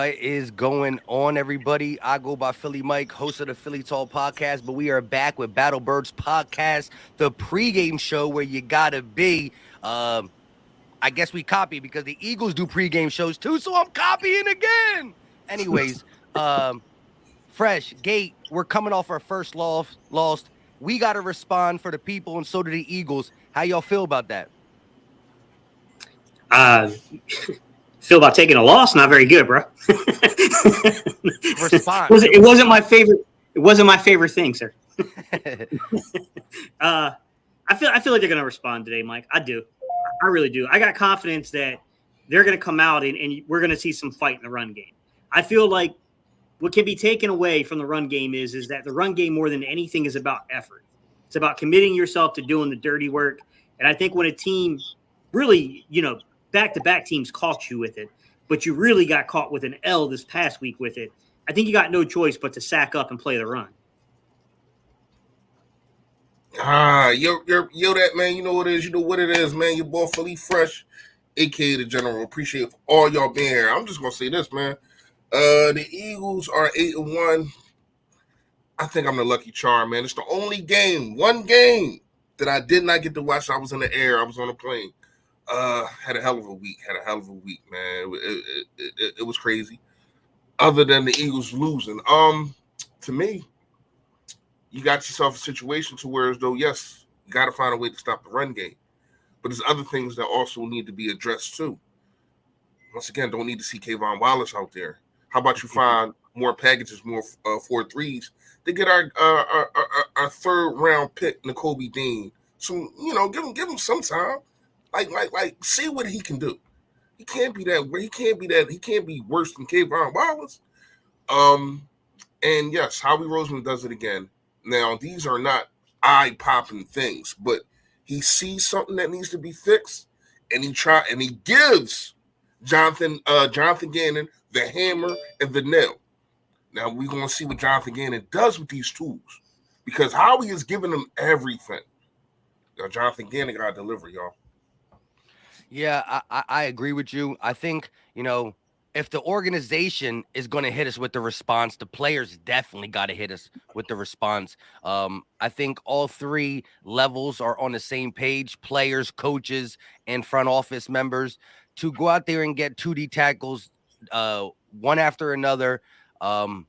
What is going on, everybody? I go by Philly Mike, host of the Philly Tall podcast, but we are back with Battle Birds Podcast, the pregame show where you gotta be. I guess we copy because the Eagles do pregame shows too, so I'm copying again. Anyways, Fresh Gate, we're coming off our first lost. We gotta respond for the people, and so do the Eagles. How y'all feel about that? Uh, feel about taking a loss? Not very good, bro. Response. It wasn't my favorite. It wasn't my favorite thing, sir. I feel like they're going to respond today, Mike. I do. I really do. I got confidence that they're going to come out and we're going to see some fight in the run game. I feel like what can be taken away from the run game is that the run game more than anything is about effort. It's about committing yourself to doing the dirty work. And I think when a team really, back-to-back teams caught you with it, but you really got caught with an L this past week with it, I think you got no choice but to sack up and play the run. Yo, that man, you know what it is. You know what it is, man. Your boy Philly Fresh, aka the General. Appreciate all y'all being here. I'm just gonna say this, man. The Eagles are 8-1. I think I'm the lucky charm, man. It's the only one game that I did not get to watch. I was in the air. I was on a plane. Had a hell of a week, man. It was crazy. Other than the Eagles losing. To me, you got yourself a situation to where as though, yes, you got to find a way to stop the run game. But there's other things that also need to be addressed too. Once again, don't need to see Kayvon Wallace out there. How about you find more packages, more 4-3s to get our third round pick, Nakobe Dean. Some, give him some time. Like, see what he can do. He can't be that. He can't be worse than Kayvon Wallace. And yes, Howie Roseman does it again. Now, these are not eye-popping things, but he sees something that needs to be fixed, and he gives Jonathan Gannon the hammer and the nail. Now, we're going to see what Jonathan Gannon does with these tools, because Howie is giving them everything. Now, Jonathan Gannon got to deliver, y'all. Yeah, I agree with you. I think, if the organization is going to hit us with the response, the players definitely got to hit us with the response. I think all three levels are on the same page, players, coaches, and front office members, to go out there and get 2D tackles one after another. Then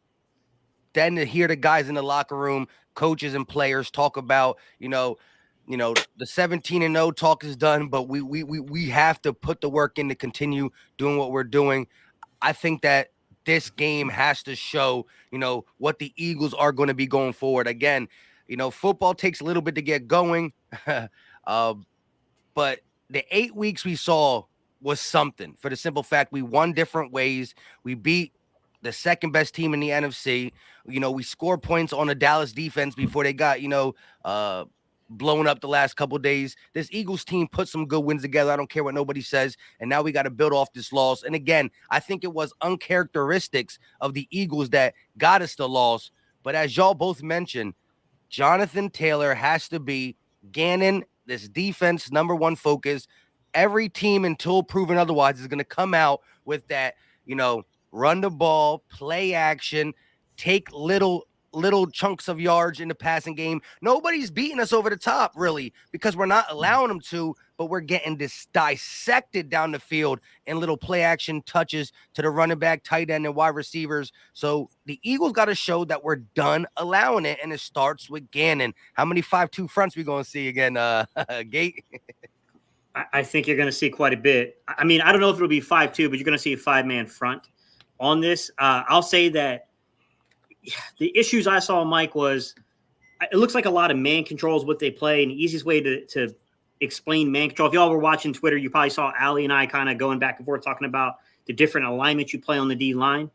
to hear the guys in the locker room, coaches and players talk about, the 17-0 talk is done, but we have to put the work in to continue doing what we're doing. I think that this game has to show, what the Eagles are going to be going forward. Again, football takes a little bit to get going, but the 8 weeks we saw was something, for the simple fact we won different ways. We beat the second best team in the NFC. We scored points on the Dallas defense before they got, blown up the last couple of days. This Eagles team put some good wins together. I don't care what nobody says. And now we got to build off this loss. And again, I think it was uncharacteristics of the Eagles that got us the loss. But as y'all both mentioned, Jonathan Taylor has to be Gannon, this defense number one focus. Every team, until proven otherwise, is going to come out with that, run the ball, play action, take little chunks of yards in the passing game. Nobody's beating us over the top, really, because we're not allowing them to, but we're getting this dissected down the field in little play action touches to the running back, tight end, and wide receivers. So the Eagles got to show that we're done allowing it, and it starts with Gannon. How many 5-2 fronts we going to see again, Gate? I think you're going to see quite a bit. I mean, I don't know if it'll be 5-2, but you're going to see a 5-man front on this. I'll say that the issues I saw, Mike, was it looks like a lot of man control is what they play. And the easiest way to explain man control, if y'all were watching Twitter, you probably saw Ali and I kind of going back and forth talking about the different alignments you play on the D line.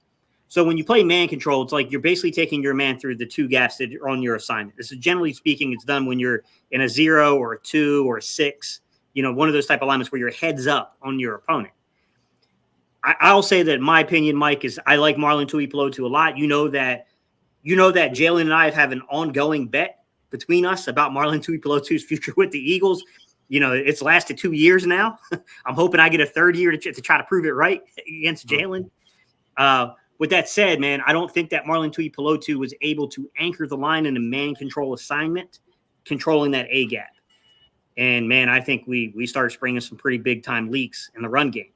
So when you play man control, it's like you're basically taking your man through the two gaps that are on your assignment. This is generally speaking, it's done when you're in a 0 or a 2 or a 6, one of those type of alignments where your head's up on your opponent. I'll say that my opinion, Mike, is I like Marlon Tuipulotu a lot. You know that Jalen and I have an ongoing bet between us about Marlon Tuipulotu's future with the Eagles. It's lasted 2 years now. I'm hoping I get a third year to try to prove it right against Jalen. With that said, man, I don't think that Marlon Tuipulotu was able to anchor the line in a man control assignment, controlling that A gap. And man, I think we started springing some pretty big time leaks in the run game.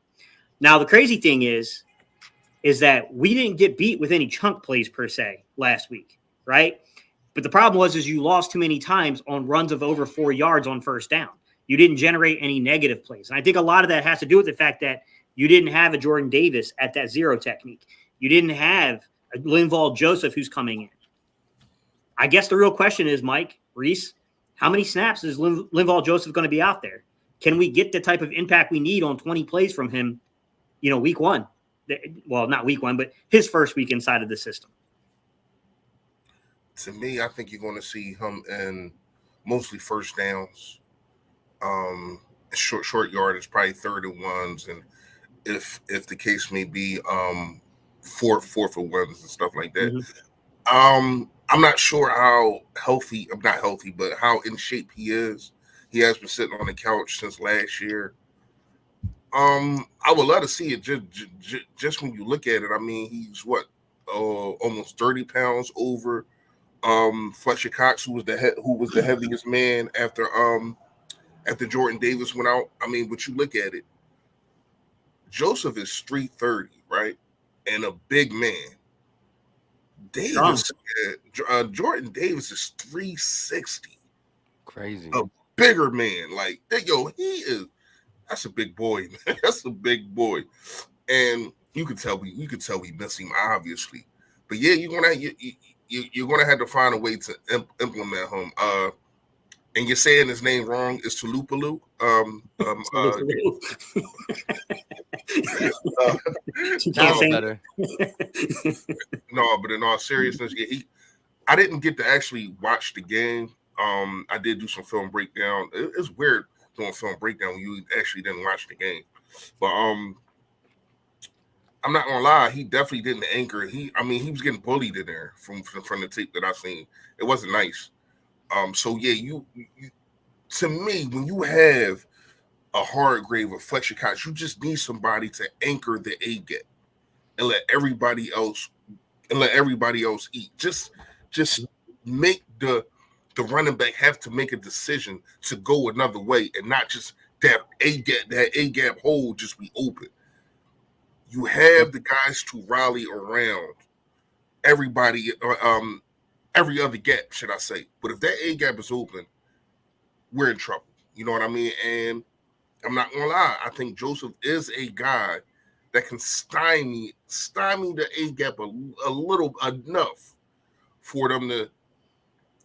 Now, the crazy thing is that we didn't get beat with any chunk plays per se last week, right? But the problem was you lost too many times on runs of over 4 yards on first down. You didn't generate any negative plays. And I think a lot of that has to do with the fact that you didn't have a Jordan Davis at that zero technique. You didn't have a Linval Joseph who's coming in. I guess the real question is, Mike, Reese, how many snaps is Linval Joseph going to be out there? Can we get the type of impact we need on 20 plays from him, week one? Well, not week one, but his first week inside of the system. To me, I think you're going to see him in mostly first downs. Short yardage, probably third and ones, and if the case may be, fourth and ones and stuff like that. Mm-hmm. I'm not sure how healthy, I'm not healthy, but how in shape he is. He has been sitting on the couch since last year. I would love to see it just when you look at it. I mean, he's almost 30 pounds over Fletcher Cox, who was the heaviest man after Jordan Davis went out. I mean, but you look at it, Joseph is 330, right? And a big man. Jordan Davis is 360. Crazy. A bigger man. Like, that's a big boy, man. That's a big boy. And you could tell we miss him, obviously. But yeah, you're gonna have to find a way to implement him. And you're saying his name wrong. It's Tulupalu. Better. No, but in all seriousness, I didn't get to actually watch the game. I did do some film breakdown. It's weird doing film breakdown when you actually didn't watch the game. But I'm not gonna lie, he definitely didn't anchor. He was getting bullied in there from the tape that I've seen. It wasn't nice. So yeah, you to me, when you have a hard grave of Fletcher Cox, you just need somebody to anchor the A gap and let everybody else eat. Just make the running back have to make a decision to go another way and not just that A gap hole just be open. You have the guys to rally around everybody, every other gap, should I say. But if that A gap is open, we're in trouble. You know what I mean? And I'm not going to lie. I think Joseph is a guy that can stymie the A gap a little enough for them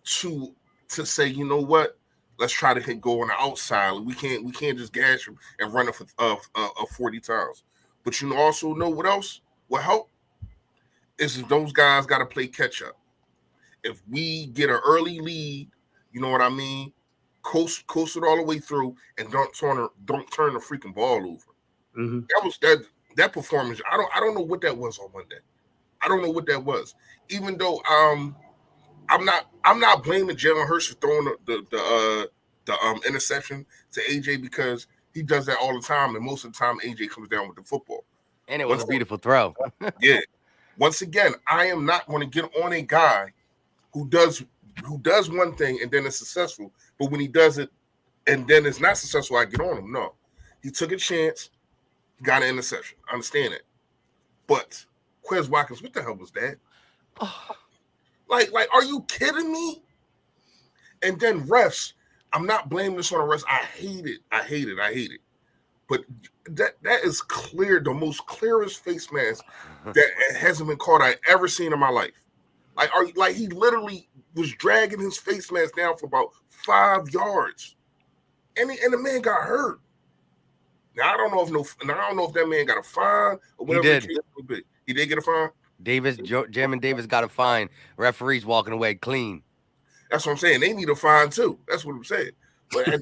to say, you know what? Let's try to go on the outside. We can't just gash him and run it for 40 times. But you also know what else will help is if those guys got to play catch up. If we get an early lead, you know what I mean, coast it all the way through and don't turn the freaking ball over. Mm-hmm. That performance. I don't know what that was on Monday. I don't know what that was. Even though I'm not blaming Jalen Hurts for throwing the interception to AJ because he does that all the time, and most of the time AJ comes down with the football. And it was a beautiful throw. Yeah. Once again, I am not going to get on a guy who does one thing and then is successful, but when he does it and then it's not successful, I get on him. No. He took a chance, got an interception. I understand it. But Quez Watkins, what the hell was that? Like, are you kidding me? And then refs, I'm not blaming this on the refs. I hate it. But that is clear, the most clearest face mask that hasn't been caught I ever seen in my life. Like he literally was dragging his face mask down for about 5 yards, and the man got hurt. Now I don't know if that man got a fine or whatever. He did get a fine. Jamin Davis got a fine. Referees walking away clean. That's what I'm saying. They need a fine too. That's what I'm saying. But at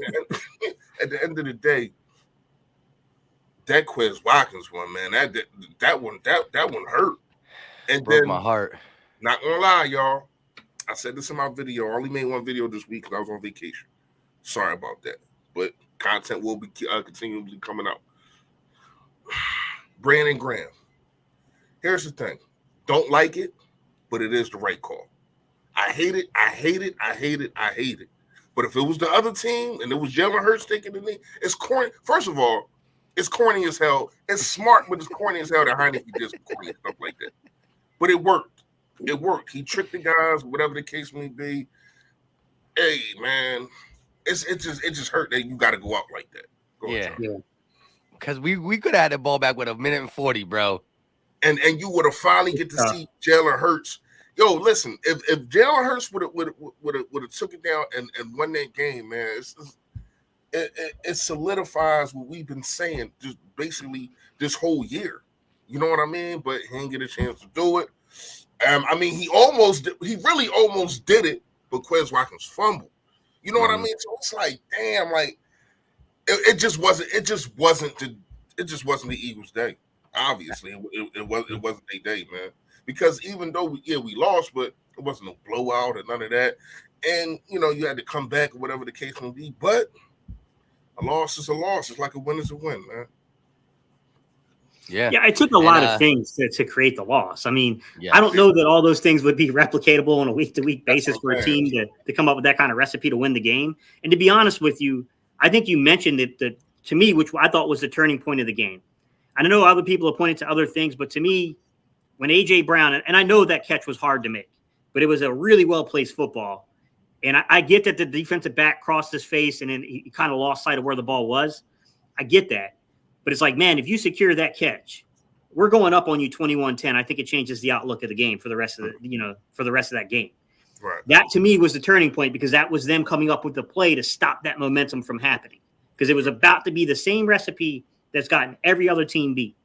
the end of the day, that Quez Watkins one, man, that one hurt. And broke then, my heart. Not gonna lie, y'all. I said this in my video. I only made one video this week because I was on vacation. Sorry about that. But content will be continually coming out. Brandon Graham. Here's the thing. Don't like it, but it is the right call. I hate it. I hate it. I hate it. I hate it. But if it was the other team and it was Jalen Hurts taking the knee, it's corny. First of all, it's corny as hell. It's smart, but it's corny as hell that Heineke did some corny stuff like that. But it worked. It worked. He tricked the guys, whatever the case may be. Hey, man, it just hurt that you got to go out like that. Go ahead, Yeah. Because we could have had the ball back with 1:40, bro. And you would have finally get to see Jalen Hurts. Yo, listen, if Jalen Hurts would have took it down and won that game, man, it solidifies what we've been saying just basically this whole year. You know what I mean? But he didn't get a chance to do it. I mean, he really almost did it, but Quez Watkins fumbled. You know what I mean? So it's like, damn, like it just wasn't the Eagles' day. Obviously, it wasn't their day, man. Because even though we lost, but it wasn't no blowout or none of that. And you had to come back or whatever the case may be. But a loss is a loss. It's like a win is a win, man. Yeah. Yeah, it took a lot of things to create the loss. I mean, I don't know that all those things would be replicatable on a week-to-week basis for a team to come up with that kind of recipe to win the game. And to be honest with you, I think you mentioned it to me, which I thought was the turning point of the game. I know other people have pointed to other things, but to me, when A.J. Brown, and I know that catch was hard to make, but it was a really well-placed football. And I get that the defensive back crossed his face and then he kind of lost sight of where the ball was. I get that. But it's like, man, if you secure that catch, we're going up on you 21-10. I think it changes the outlook of the game for the rest of that game. Right. That to me was the turning point because that was them coming up with the play to stop that momentum from happening. Because it was about to be the same recipe that's gotten every other team beat.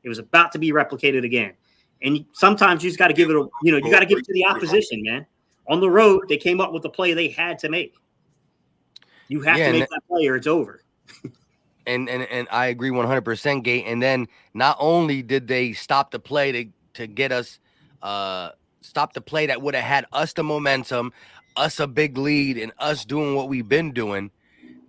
It was about to be replicated again. And sometimes you just got to give it you got to give it to the opposition, man. On the road, they came up with the play they had to make. You have to make that play or it's over. And I agree 100%, Gate. And then not only did they stop the play to get us, stop the play that would have had us the momentum, us a big lead, and us doing what we've been doing,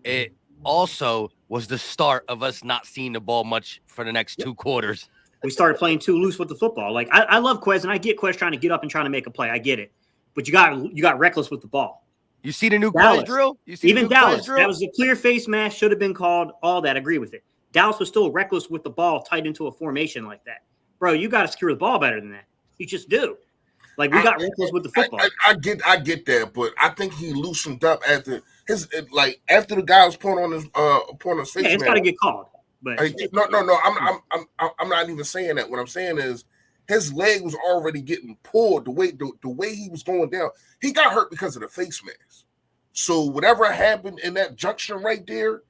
it also was the start of us not seeing the ball much for the next 2 quarters. We started playing too loose with the football. Like I love Quez, and I get Quez trying to get up and trying to make a play. I get it, but you got reckless with the ball. You see the new Dallas. Quez drill? Even Dallas, that was a clear face mask, should have been called, all that, agree with it. Dallas was still reckless with the ball tight into a formation like that. Bro, you got to secure the ball better than that. You just do. Like, we got reckless with the football. I get that, but I think he loosened up after the guy was pulling on his face. Yeah, it's got to get called. But no, I'm not even saying that. What I'm saying is his leg was already getting pulled the way he was going down. He got hurt because of the face mask. So whatever happened in that junction right there,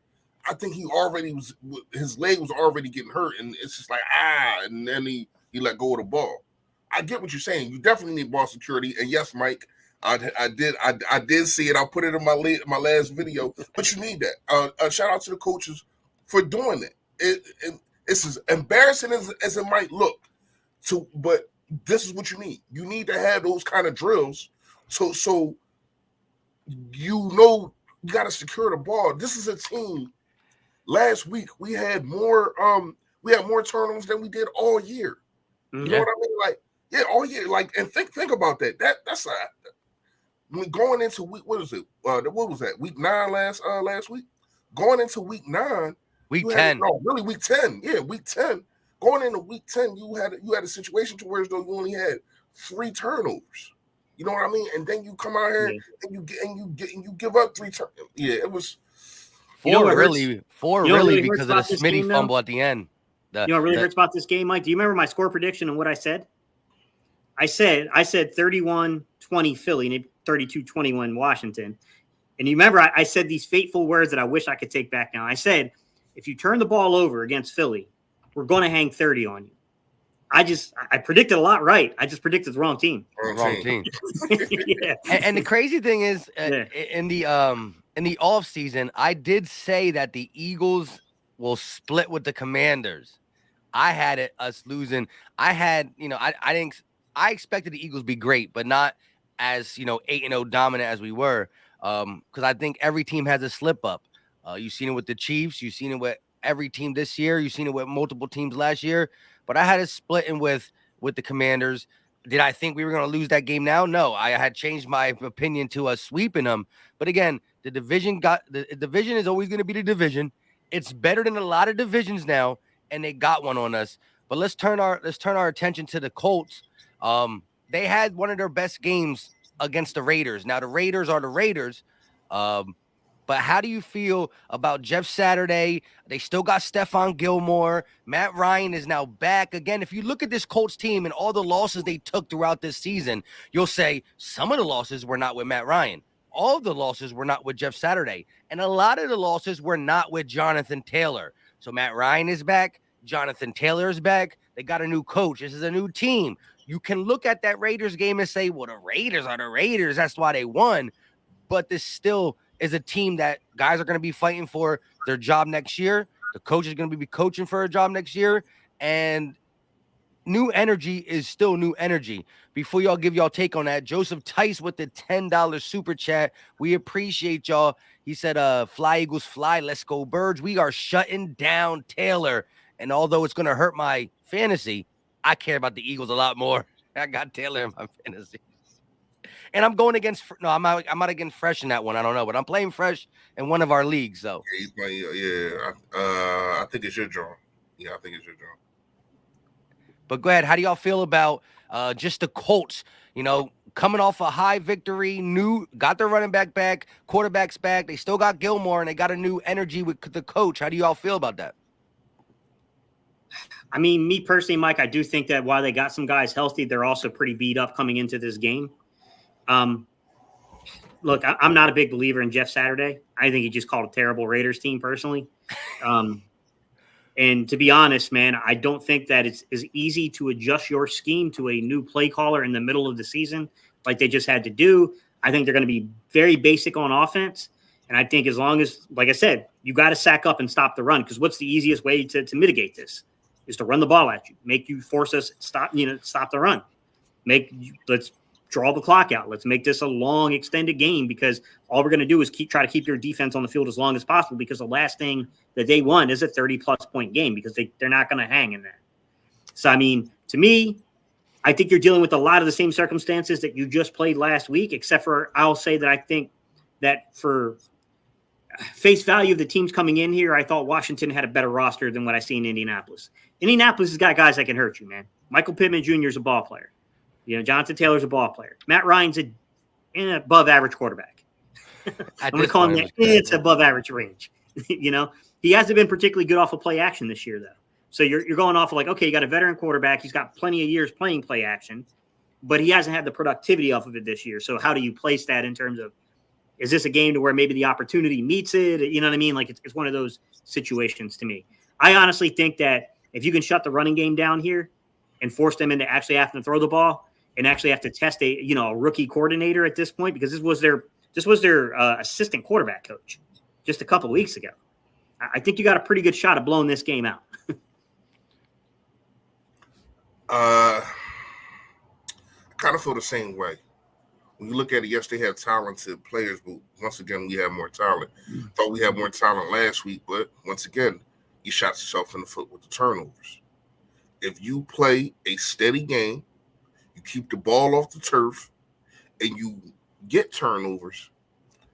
I think his leg was already getting hurt, and it's just like and then he let go of the ball. I get what you're saying. You definitely need ball security, and yes, Mike, I did see it. I'll put it in my last video, but you need that. Shout out to the coaches for doing it. It's as embarrassing as it might look. But this is what you need. You need to have those kind of drills, so you got to secure the ball. This is a team. Last week we had more turnovers than we did all year. You know what I mean? All year. And think about that. That's going into week. What is it? What was that? Week 9 last week. Going into week 9. Week 10. Really week 10. Yeah, week 10. Going into week 10, you had a situation to where as though you only had 3 turnovers. You know what I mean? And then you come out here and you give up 3 turnovers. Yeah, it was 4 really because of the Smitty fumble at the end. You know what really hurts about this game, Mike? Do you remember my score prediction and what I said? I said 31-20 Philly and 32-21 Washington. And you remember I said these fateful words that I wish I could take back now. I said, if you turn the ball over against Philly, we're going to hang 30 on you. I predicted a lot right. I just predicted the wrong team. Wrong team. Yeah. And the crazy thing is, in the off season, I did say that the Eagles will split with the Commanders. I had us losing. I expected the Eagles to be great, but not as 8-0 dominant as we were. Because I think every team has a slip up. You've seen it with the Chiefs. You've seen it with every team this year. You've seen it with multiple teams last year. but I had it splitting with the Commanders. Did I think we were going to lose that game now? No, I had changed my opinion to us sweeping them. But again, the division is always going to be the division. It's better than a lot of divisions now, and they got one on us. But let's turn our attention to the Colts. They had one of their best games against the Raiders. Now the Raiders are the Raiders. But how do you feel about Jeff Saturday? They still got Stephon Gilmore. Matt Ryan is now back. Again, if you look at this Colts team and all the losses they took throughout this season, you'll say some of the losses were not with Matt Ryan. All of the losses were not with Jeff Saturday. And a lot of the losses were not with Jonathan Taylor. So Matt Ryan is back. Jonathan Taylor is back. They got a new coach. This is a new team. You can look at that Raiders game and say, well, the Raiders are the Raiders. That's why they won. But this still is a team that guys are going to be fighting for their job next year. The coach is going to be coaching for a job next year. And new energy is still new energy. Before y'all give y'all take on that, Joseph Tice with the $10 super chat. We appreciate y'all. He said, fly Eagles fly, let's go birds. We are shutting down Taylor. And although it's going to hurt my fantasy, I care about the Eagles a lot more. I got Taylor in my fantasy. And I'm going against I'm not against Fresh in that one. I don't know, but I'm playing Fresh in one of our leagues. So I think it's your draw. Yeah, I think it's your draw. But go ahead. How do y'all feel about just the Colts? You know, coming off a high victory, got their running back, quarterbacks back. They still got Gilmore, and they got a new energy with the coach. How do y'all feel about that? I mean, me personally, Mike, I do think that while they got some guys healthy, they're also pretty beat up coming into this game. Look, I'm not a big believer in Jeff Saturday. I think he just called a terrible Raiders team personally. And to be honest, man, I don't think that it's as easy to adjust your scheme to a new play caller in the middle of the season like they just had to do. I think they're going to be very basic on offense. And I think as long as, like I said, you got to sack up and stop the run, because what's the easiest way to mitigate this is to run the ball at you, make you force us stop the run. Let's draw the clock out. Let's make this a long, extended game, because all we're going to do is try to keep your defense on the field as long as possible, because the last thing that they want is a 30-plus point game, because they're not going to hang in there. So, I mean, to me, I think you're dealing with a lot of the same circumstances that you just played last week, except for I'll say that I think that for face value of the teams coming in here, I thought Washington had a better roster than what I see in Indianapolis. Indianapolis has got guys that can hurt you, man. Michael Pittman Jr. is a ball player. Jonathan Taylor's a ball player. Matt Ryan's an above average quarterback. I'm going to call him that. It's above average range. He hasn't been particularly good off of play action this year, though. So you're going off of like, okay, you got a veteran quarterback. He's got plenty of years playing play action, but he hasn't had the productivity off of it this year. So how do you place that in terms of, is this a game to where maybe the opportunity meets it? You know what I mean? Like it's one of those situations to me. I honestly think that if you can shut the running game down here and force them into actually having to throw the ball and actually have to test a rookie coordinator at this point, because this was their assistant quarterback coach just a couple of weeks ago. I think you got a pretty good shot of blowing this game out. I kind of feel the same way. When you look at it, yes, they had talented players, but once again, we have more talent. Thought we had more talent last week, but once again, you shot yourself in the foot with the turnovers. If you play a steady game, you keep the ball off the turf, and you get turnovers,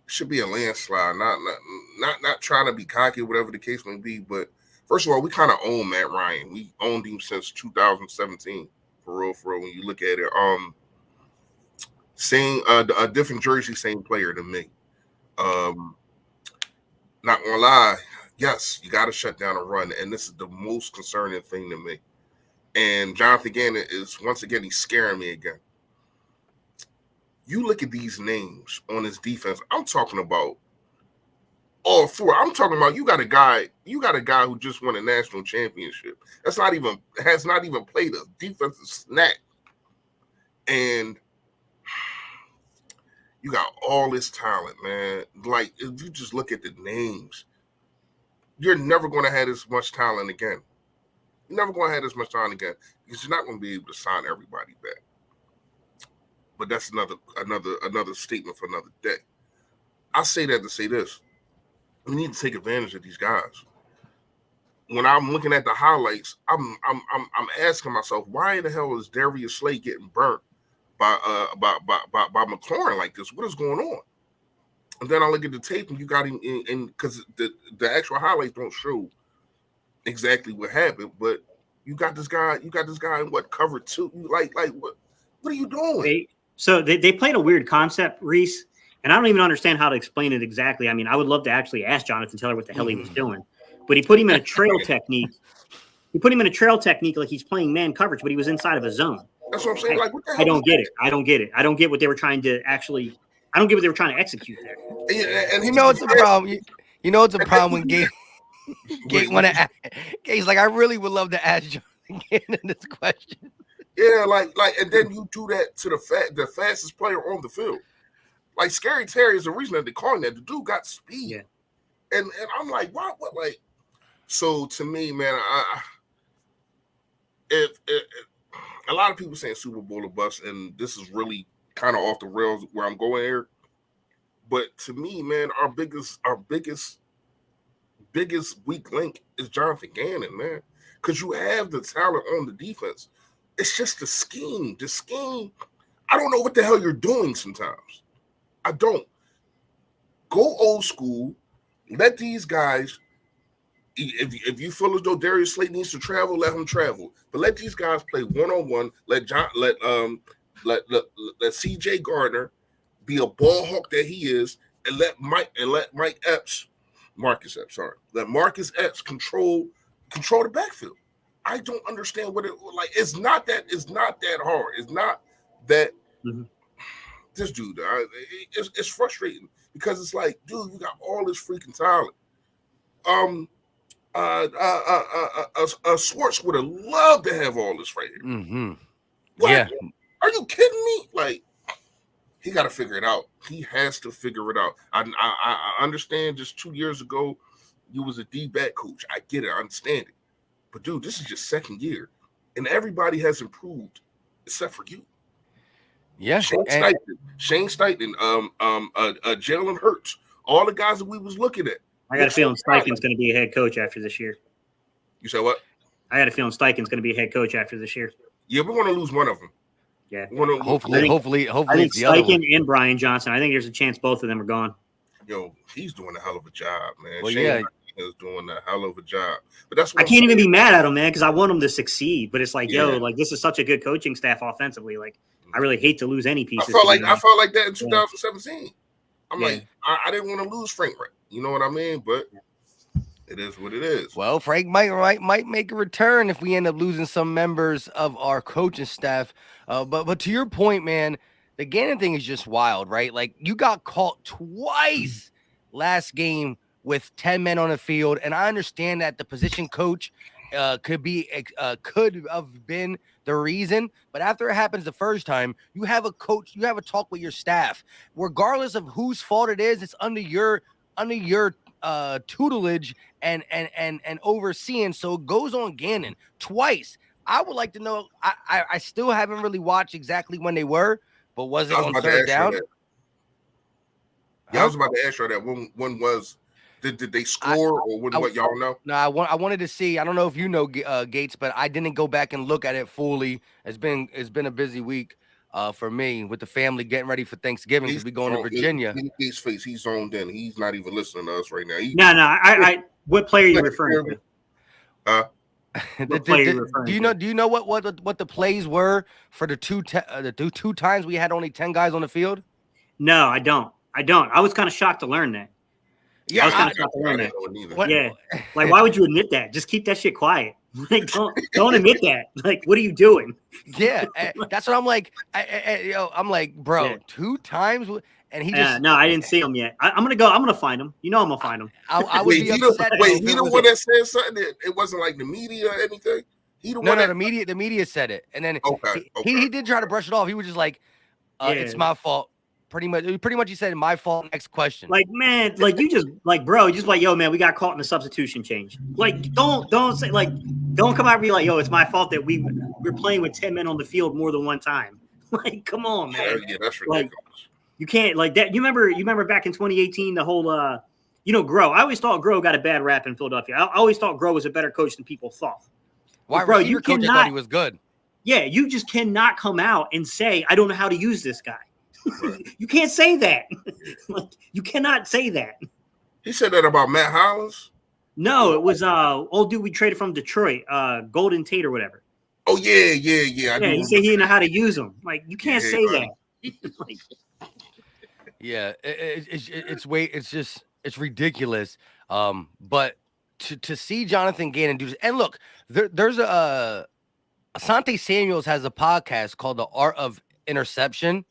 it should be a landslide. Not trying to be cocky, whatever the case may be, but first of all, we kind of own Matt Ryan. We owned him since 2017, for real. When you look at it, a different jersey, same player than me. Not gonna lie, yes, you got to shut down a run, and this is the most concerning thing to me. And Jonathan Gannon is, once again, he's scaring me again. You look at these names on his defense. I'm talking about all four. I'm talking about you got a guy who just won a national championship. Has not even played a defensive snap. And you got all this talent, man. Like, if you just look at the names, you're never going to have this much talent again. You're never going to have this much talent again, because you're not going to be able to sign everybody back. But that's another statement for another day. I say that to say this. We need to take advantage of these guys. when I'm looking at the highlights, I'm asking myself, why the hell is Darius Slay getting burnt by McLaurin like this? What is going on? And then I look at the tape, and you got him in because the actual highlights don't show exactly what happened, but you got this guy in what, cover 2? Like what are you doing? They played a weird concept, Reese, and I don't even understand how to explain it exactly. I mean, I would love to actually ask Jonathan Taylor what the hell he was doing, but he put him in a trail technique. He put him in a trail technique like he's playing man coverage, but he was inside of a zone. That's what I'm saying. Like, what the hell? I don't get it. I don't get what they were trying to actually. I don't get what they were trying to execute there. And you know it's a problem. You know it's a problem when Gate want to. Gate's like, I really would love to ask Jonathan Gannon this question. Yeah, like, and then you do that to the fastest player on the field. Like, Scary Terry is the reason that they're calling that. The dude got speed. Yeah. And I'm like, what? Like, so to me, man, if a lot of people saying Super Bowl or bust, and this is really kind of off the rails where I'm going here. But to me, man, our biggest weak link is Jonathan Gannon, man. Because you have the talent on the defense. It's just the scheme. The scheme, I don't know what the hell you're doing sometimes. I don't. Go old school. Let these guys, if you feel as though Darius Slay needs to travel, let him travel. But let these guys play one-on-one. Let CJ Gardner be a ball hawk that he is, and let Marcus Epps control the backfield. I don't understand what it like. It's not that hard. It's not that this dude. It's frustrating because it's like, dude, you got all this freaking talent. Schwartz would have loved to have all this right here. Mm-hmm. What? Yeah. Are you kidding me? Like, he got to figure it out. He has to figure it out. I understand just 2 years ago, you was a D-back coach. I get it. I understand it. But, dude, this is your second year. And everybody has improved except for you. Yeah. Shane Steichen, Jalen Hurts, all the guys that we was looking at. I got a feeling Steichen's going to be a head coach after this year. You said what? I got a feeling Steichen's going to be a head coach after this year. Yeah, we're going to lose one of them. Yeah. Hopefully, I think Steichen and Brian Johnson. I think there's a chance both of them are gone. Yo, he's doing a hell of a job, man. Well, Shane is doing a hell of a job. But that's what I can't even be mad at him, man, because I want him to succeid. But it's like, Yeah. like this is such a good coaching staff offensively. Like, I really hate to lose any pieces. I felt like that in 2017. I'm like, I didn't want to lose Frank Wright. You know what I mean? But it is what it is. Well, Frank might make a return if we end up losing some members of our coaching staff. But to your point, man, the Gannon thing is just wild, right? Like, you got caught twice last game with 10 men on the field, and I understand that the position coach could have been the reason, but after it happens the first time, you have a coach, you have a talk with your staff, regardless of whose fault it is. It's under your tutelage and overseeing. So it goes on Gannon twice. I would like to know. I still haven't really watched exactly when they were, but was it on third down? Yeah, I was about to ask you that. When was did they score or what y'all know? No, I wanted to see. I don't know if you know Gates, but I didn't go back and look at it fully. It's been a busy week for me with the family getting ready for Thanksgiving because we going to Virginia. His face, he's zoned in. He's not even listening to us right now. No. I what player are you referring to? Do you know what the plays were for the two times we had only 10 guys on the field? No, I don't. I was kind of shocked to learn that. Yeah, I was kind of shocked to learn that. Yeah, like, why would you admit that? Just keep that shit quiet. Like, don't admit that. Like, what are you doing? Yeah, that's what I'm like. I'm like, bro, 2 times, and he just. No, I didn't see him yet. I'm gonna find him. You know, I'm gonna find him. I would be upset. Wait, he the one that said something. It wasn't like the media or anything. The media said it, and then he did try to brush it off. He was just like, "It's my fault." Pretty much, he said, "My fault." Next question. Like, man, like, you just like, bro, you just like, yo, man, we got caught in a substitution change. Like, don't say, like, don't come out and be like, yo, it's my fault that we're playing with 10 men on the field more than one time. Like, come on, man. Yeah, that's ridiculous. Like, you can't like that. You remember back in 2018, the whole Groh. I always thought Groh got a bad rap in Philadelphia. I always thought Groh was a better coach than people thought. Wide receiver coach, I thought he was good. Yeah, you just cannot come out and say, I don't know how to use this guy. Right. You can't say that. You cannot say that. He said that about Matt Hollins? No, it was old dude we traded from Detroit, Golden Tate or whatever. Oh, yeah. He said he didn't know how to use them. Like, you can't say that. Like, yeah, it's ridiculous. But to see Jonathan Gannon do this, and look, there's Asante Samuels has a podcast called The Art of Interception,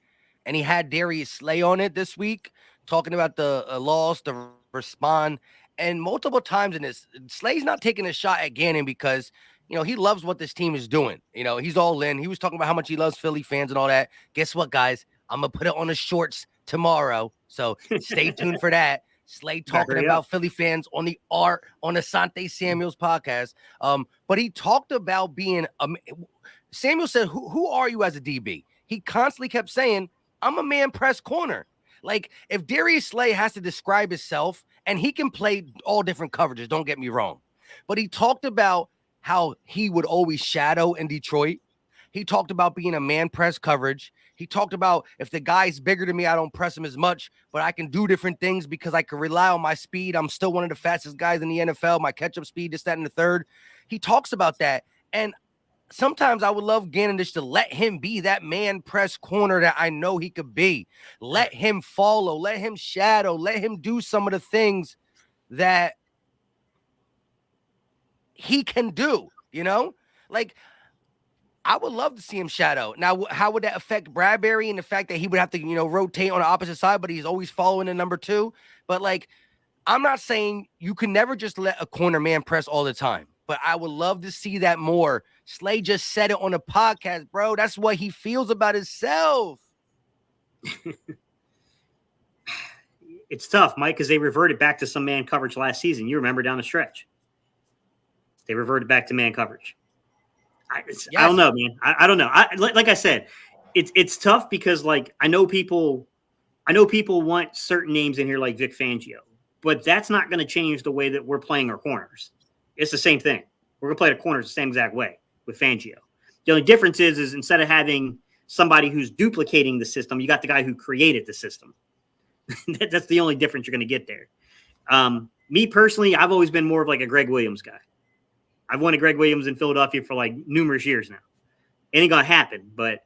and he had Darius Slay on it this week talking about the loss, the respond, and multiple times in this, Slay's not taking a shot at Gannon because he loves what this team is doing. He's all in. He was talking about how much he loves Philly fans and all that. Guess what, guys? I'm gonna put it on the shorts tomorrow, so stay tuned for that. Slay talking about Philly fans on the Asante Samuels podcast. But he talked about being Samuel said, who are you as a DB? He constantly kept saying, I'm a man press corner. Like, if Darius Slay has to describe himself, and he can play all different coverages, don't get me wrong, but he talked about how he would always shadow in Detroit. He talked about being a man press coverage. He talked about if the guy's bigger than me, I don't press him as much, but I can do different things because I can rely on my speed. I'm still one of the fastest guys in the NFL. My catch-up speed, this, that, and the third. He talks about that. And sometimes I would love Gannon just to let him be that man press corner that I know he could be. Let him follow, let him shadow, let him do some of the things that he can do, Like, I would love to see him shadow. Now, how would that affect Bradbury and the fact that he would have to, rotate on the opposite side, but he's always following the number 2? But, like, I'm not saying you can never just let a corner man press all the time, but I would love to see that more. Slay just said it on the podcast, bro. That's what he feels about himself. It's tough, Mike, because they reverted back to some man coverage last season. You remember down the stretch. They reverted back to man coverage. I don't know, man. I don't know. Like I said, it's tough because, like, I know people want certain names in here like Vic Fangio, but that's not going to change the way that we're playing our corners. It's the same thing. We're going to play the corners the same exact way with Fangio. The only difference is instead of having somebody who's duplicating the system, you got the guy who created the system. That's the only difference you're going to get there. Me personally, I've always been more of like a Greg Williams guy. I've wanted Greg Williams in Philadelphia for like numerous years now. It ain't going to happen, but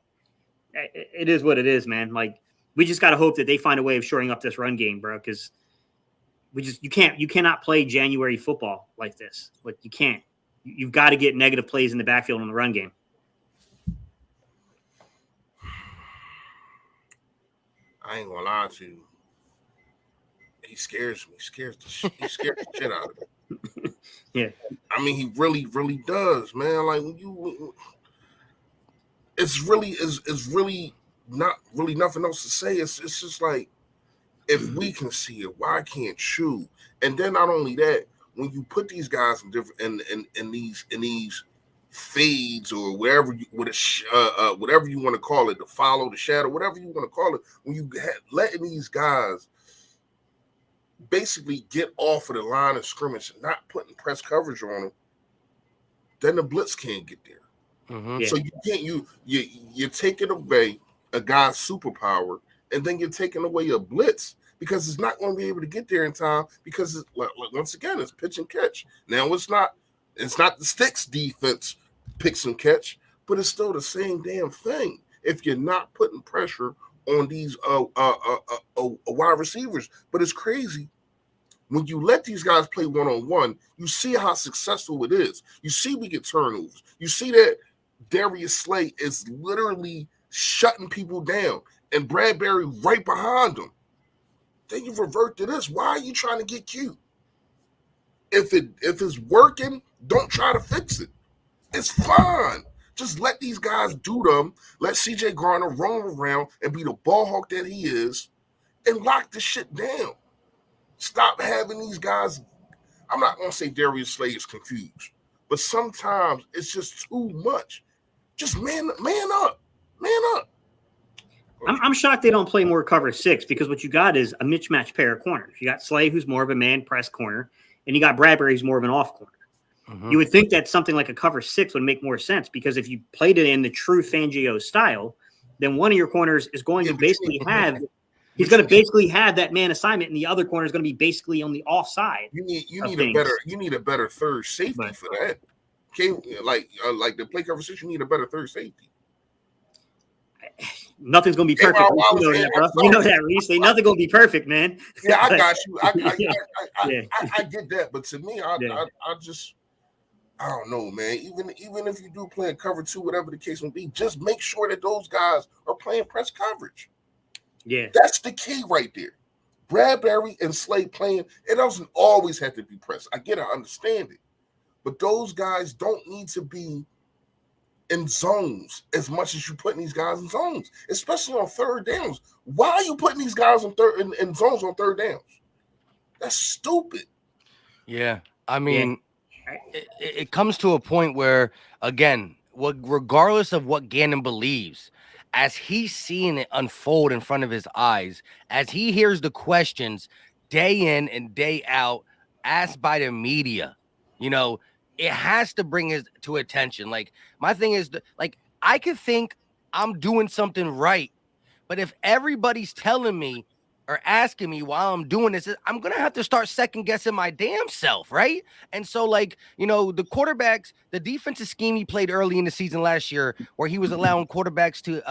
it is what it is, man. Like, we just got to hope that they find a way of shoring up this run game, bro, because you cannot play January football like this. Like, you can't. You've got to get negative plays in the backfield in the run game. I ain't gonna lie to you. He scares me. He scares the shit out of me. Yeah. I mean, he really, really does, man. Like, it's really not really nothing else to say. It's just like, if we can see it, why can't you? And then not only that, when you put these guys in different in these fades or whatever you want to call it, the follow, the shadow, whatever you want to call it, when you letting these guys basically get off of the line of scrimmage and not putting press coverage on them, then the blitz can't get there. Mm-hmm. Yeah. So you can't you're taking away a guy's superpower, and then you're taking away a blitz because it's not going to be able to get there in time because once again it's pitch and catch. Now it's not the sticks defense picks and catch, but it's still the same damn thing if you're not putting pressure on these wide receivers. But it's crazy. When you let these guys play one-on-one, you see how successful it is. You see we get turnovers. You see that Darius Slay is literally shutting people down and Bradbury right behind him. Then you revert to this. Why are you trying to get cute? If it's working, don't try to fix it. It's fine. Just let these guys do them. Let CJ Garner roam around and be the ball hawk that he is and lock the shit down. Stop having these guys. I'm not going to say Darius Slay is confused, but sometimes it's just too much. Just man up. Man up. I'm shocked they don't play more cover 6 because what you got is a mismatched pair of corners. You got Slay, who's more of a man press corner, and you got Bradbury, who's more of an off corner. Mm-hmm. You would think that something like a cover 6 would make more sense because if you played it in the true Fangio style, then one of your corners is going to basically have that man assignment, and the other corner is going to be basically on the offside. You need a better third safety for that. Okay, like the play cover 6, you need a better third safety. Nothing's gonna be perfect. You know that, Reese. Nothing's gonna be perfect, man. Yeah, I got you. I get that, but to me, I don't know, man. Even if you do play in cover 2, whatever the case may be, just make sure that those guys are playing press coverage. Yeah, that's the key right there. Bradbury and Slade playing, it doesn't always have to be press. I understand it, but those guys don't need to be in zones as much as you putting these guys in zones, especially on third downs. Why are you putting these guys in zones on third downs? That's stupid. Yeah, I mean, it comes to a point where, again, regardless of what Gannon believes, as he's seeing it unfold in front of his eyes, as he hears the questions day in and day out asked by the media, it has to bring his to attention. Like, my thing is, I could think I'm doing something right, but if everybody's telling me or asking me while I'm doing this, I'm going to have to start second guessing my damn self, right? And so, the quarterbacks, the defensive scheme he played early in the season last year, where he was allowing quarterbacks to,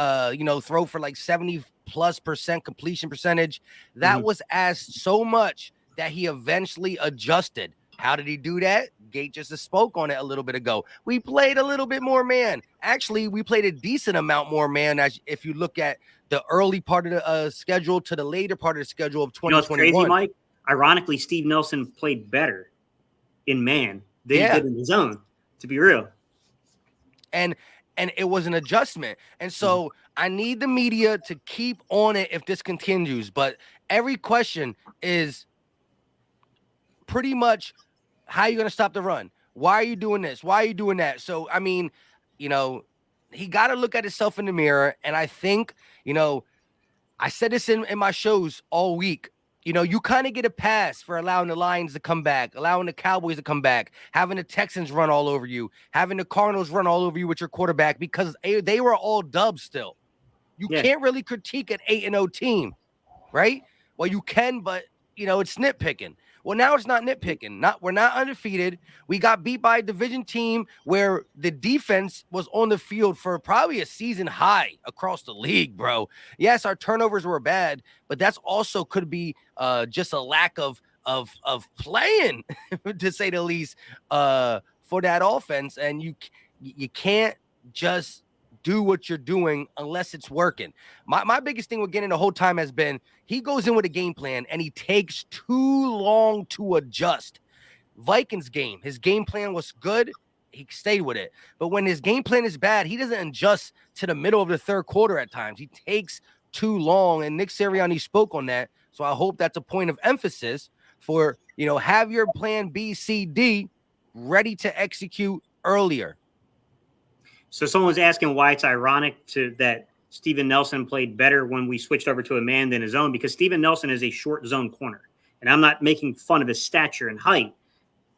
throw for 70+% completion percentage, that was asked so much that he eventually adjusted. How did he do that? Gate just spoke on it a little bit ago. We played a little bit more man. Actually, we played a decent amount more man, as if you look at the early part of the schedule to the later part of the schedule of 2021. You know what's crazy, Mike? Ironically, Steve Nelson played better in man than he did in the zone, to be real. And it was an adjustment. And so I need the media to keep on it if this continues. But every question is pretty much, how are you going to stop the run? Why are you doing this? Why are you doing that? So, I mean, he got to look at himself in the mirror. And I think, I said this in my shows all week. You kind of get a pass for allowing the Lions to come back, allowing the Cowboys to come back, having the Texans run all over you, having the Cardinals run all over you with your quarterback, because they were all dubs still. You can't really critique an 8-0 team, right? Well, you can, but, it's nitpicking. Well, now it's not nitpicking. We're not undefeated. We got beat by a division team where the defense was on the field for probably a season high across the league, bro. Yes, our turnovers were bad, but that's also could be just a lack of playing, to say the least, for that offense. And you can't just do what you're doing unless it's working. My biggest thing with Gannon the whole time has been he goes in with a game plan and he takes too long to adjust. Vikings game, his game plan was good. He stayed with it. But when his game plan is bad, he doesn't adjust to the middle of the third quarter at times. He takes too long. And Nick Sirianni spoke on that. So I hope that's a point of emphasis for, have your plan B, C, D ready to execute earlier. So someone's asking why it's ironic that Steven Nelson played better when we switched over to a man than his own, because Steven Nelson is a short zone corner. And I'm not making fun of his stature and height.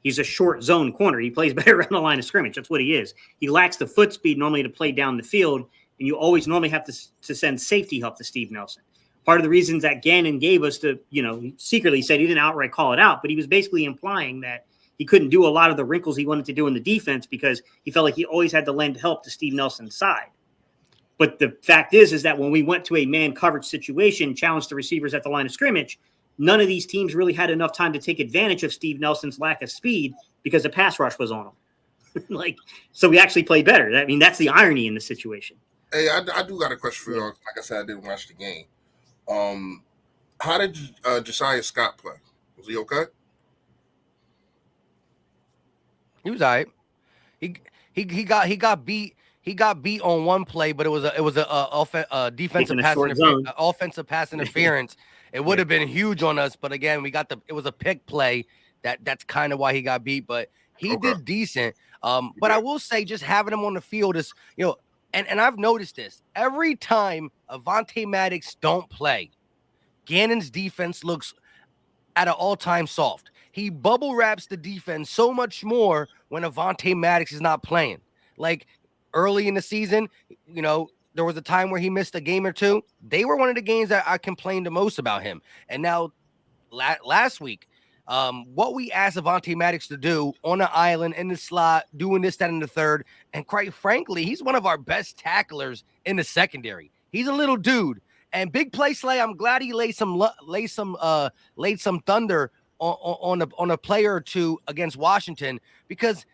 He's a short zone corner. He plays better around the line of scrimmage. That's what he is. He lacks the foot speed normally to play down the field, and you always normally have to send safety help to Steve Nelson. Part of the reasons that Gannon gave us he secretly said, he didn't outright call it out, but he was basically implying that he couldn't do a lot of the wrinkles he wanted to do in the defense because he felt like he always had to lend help to Steve Nelson's side. But the fact is that when we went to a man coverage situation, challenged the receivers at the line of scrimmage, none of these teams really had enough time to take advantage of Steve Nelson's lack of speed because the pass rush was on him. So we actually played better. I mean, that's the irony in the situation. Hey, I do got a question for you. Like I said, I didn't watch the game. How did Josiah Scott play? Was he okay? He was all right. He got beat. He got beat on one play, but it was a defensive offensive pass interference. It would have been huge on us, but again, it was a pick play. That's kind of why he got beat, but he did decent. But I will say, just having him on the field is, And I've noticed this every time Avonte Maddox don't play, Gannon's defense looks at an all-time soft. He bubble wraps the defense so much more when Avonte Maddox is not playing. Like early in the season, there was a time where he missed a game or two. They were one of the games that I complained the most about him. And now last week, what we asked Avonte Maddox to do on the island, in the slot, doing this, that, and the third. And quite frankly, he's one of our best tacklers in the secondary. He's a little dude. And big play Slay, I'm glad he laid some thunder on a player or two against Washington, because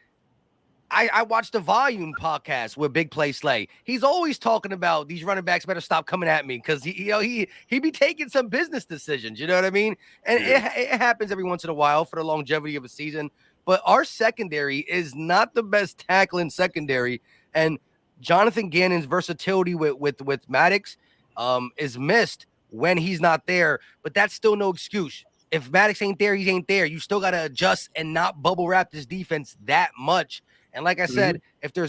I watched the Volume podcast with Big Play Slay. He's always talking about these running backs better stop coming at me, because he be taking some business decisions. You know what I mean? And it happens every once in a while for the longevity of a season. But our secondary is not the best tackling secondary, and Jonathan Gannon's versatility with Maddox is missed when he's not there. But that's still no excuse. If Maddox ain't there, he ain't there. You still got to adjust and not bubble wrap this defense that much. And like I said, if there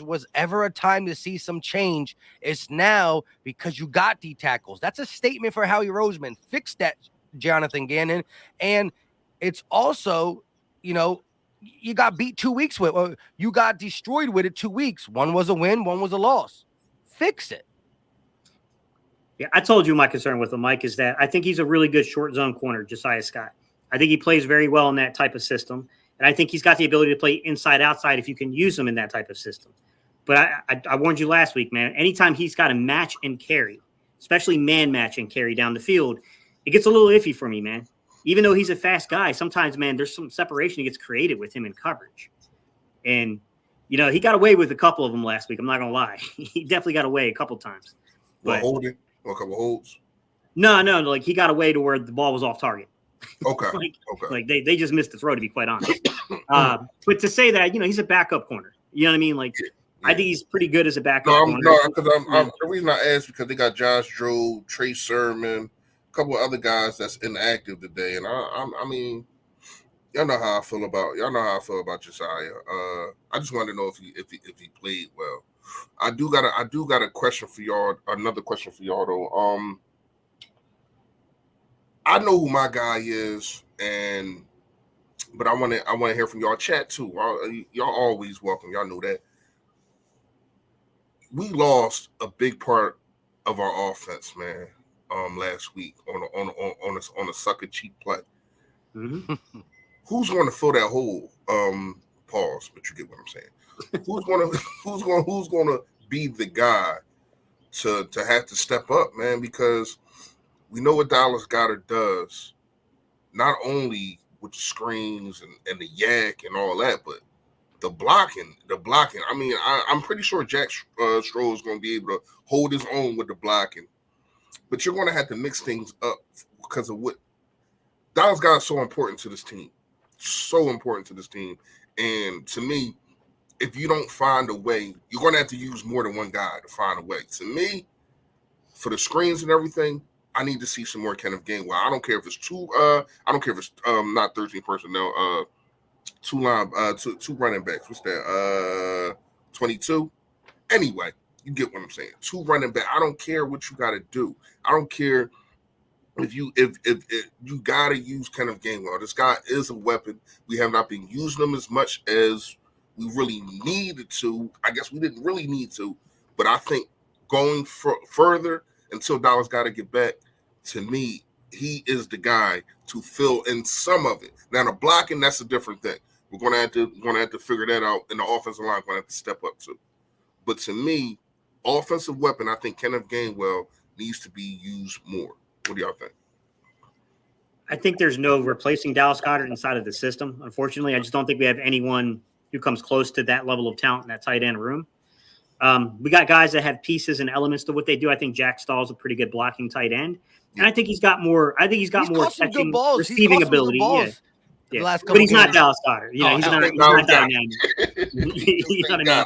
was ever a time to see some change, it's now, because you got D tackles. That's a statement for Howie Roseman. Fix that, Jonathan Gannon. And it's also, you got beat 2 weeks with, or you got destroyed with it 2 weeks. One was a win, one was a loss. Fix it. Yeah, I told you my concern with him, Mike, is that I think he's a really good short zone corner, Josiah Scott. I think he plays very well in that type of system. And I think he's got the ability to play inside, outside if you can use him in that type of system. But I warned you last week, man. Anytime he's got to match and carry, especially man match and carry down the field, it gets a little iffy for me, man. Even though he's a fast guy, sometimes, man, there's some separation that gets created with him in coverage. And, he got away with a couple of them last week. I'm not going to lie. He definitely got away a couple times. But holding or a couple holds? No. Like, he got away to where the ball was off target. Okay. Like they just missed the throw, to be quite honest. But to say that, he's a backup corner. You know what I mean? Like, I think he's pretty good as a backup corner. Because the reason I asked, because they got Josh Drove, Trey Sermon, a couple of other guys that's inactive today, and I mean, y'all know how I feel about Josiah. I just wanted to know if he played well. I do got a question for y'all. Another question for y'all though. I know who my guy is, but I want to hear from y'all. Chat too. Y'all always welcome. Y'all know that. We lost a big part of our offense, man. Last week on a sucker cheap play. Mm-hmm. Who's going to fill that hole? Pause, but you get what I'm saying. Who's going to be the guy to have to step up, man? Because we know what Dallas Goedert does, not only with the screens and the yak and all that, but the blocking. I mean, I'm pretty sure Jack Stroll is going to be able to hold his own with the blocking, but you're going to have to mix things up because of what Dallas Goedert is so important to this team. So important to this team. And to me, if you don't find a way, you're going to have to use more than one guy to find a way. To me, for the screens and everything, I need to see some more Kenneth Gainwell. I don't care if it's not 13 personnel, two running backs. What's that? 22. Anyway, you get what I'm saying. Two running back. I don't care what you got to do. I don't care if you got to use Kenneth Gainwell. This guy is a weapon. We have not been using him as much as we really needed to. I guess we didn't really need to, but I think going further until Dallas got to get back, to me, he is the guy to fill in some of it. Now the blocking, that's a different thing. We're gonna have to figure that out, and the offensive line going to have to step up too. But to me, offensive weapon, I think Kenneth Gainwell needs to be used more. What do y'all think? I think there's no replacing Dallas Goedert inside of the system. Unfortunately, I just don't think we have anyone who comes close to that level of talent in that tight end room. We got guys that have pieces and elements to what they do. I think Jack Stahl's a pretty good blocking tight end. And I think he's got more catching, receiving ability. Yeah. But he's not Dallas Goedert. He's not dynamic. You know what I mean?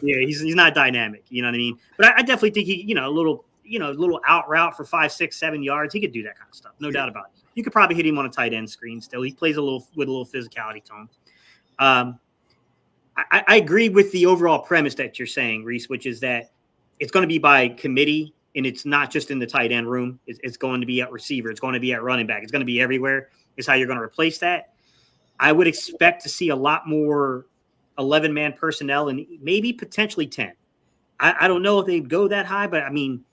Yeah, he's not dynamic. You know what I mean? But I definitely think he, a little out route for 5, 6, 7 yards. He could do that kind of stuff. No doubt about it. You could probably hit him on a tight end screen still. He plays with a little physicality to him. I agree with the overall premise that you're saying, Reese, which is that it's going to be by committee, and it's not just in the tight end room. It's going to be at receiver. It's going to be at running back. It's going to be everywhere is how you're going to replace that. I would expect to see a lot more 11-man personnel and maybe potentially 10. I don't know if they'd go that high, but I mean,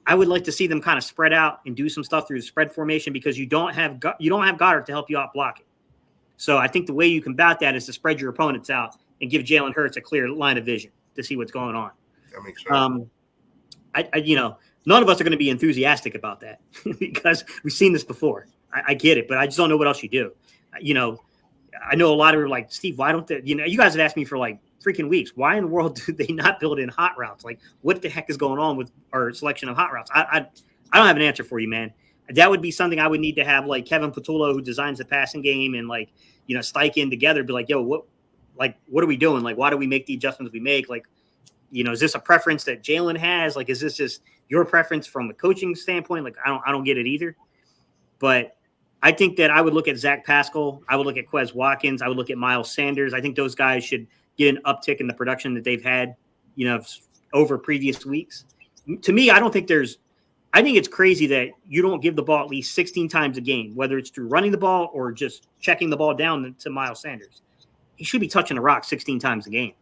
I would like to see them kind of spread out and do some stuff through the spread formation because you don't have Goddard to help you out blocking. So I think the way you combat that is to spread your opponents out and give Jalen Hurts a clear line of vision to see what's going on. That makes sense. None of us are going to be enthusiastic about that because we've seen this before. I get it, but I just don't know what else you do. I know a lot of people are like, Steve, why don't they, you guys have asked me for like freaking weeks. Why in the world do they not build in hot routes? Like, what the heck is going on with our selection of hot routes? I don't have an answer for you, man. That would be something I would need to have like Kevin Patullo, who designs the passing game, and like, Steichen together, be like, yo, what are we doing? Like, why do we make the adjustments we make? Like, is this a preference that Jalen has? Like, is this just your preference from a coaching standpoint? Like, I don't get it either. But I think that I would look at Zach Pascal. I would look at Quez Watkins. I would look at Miles Sanders. I think those guys should get an uptick in the production that they've had, over previous weeks. To me, I think it's crazy that you don't give the ball at least 16 times a game, whether it's through running the ball or just checking the ball down to Miles Sanders. He should be touching the rock 16 times a game.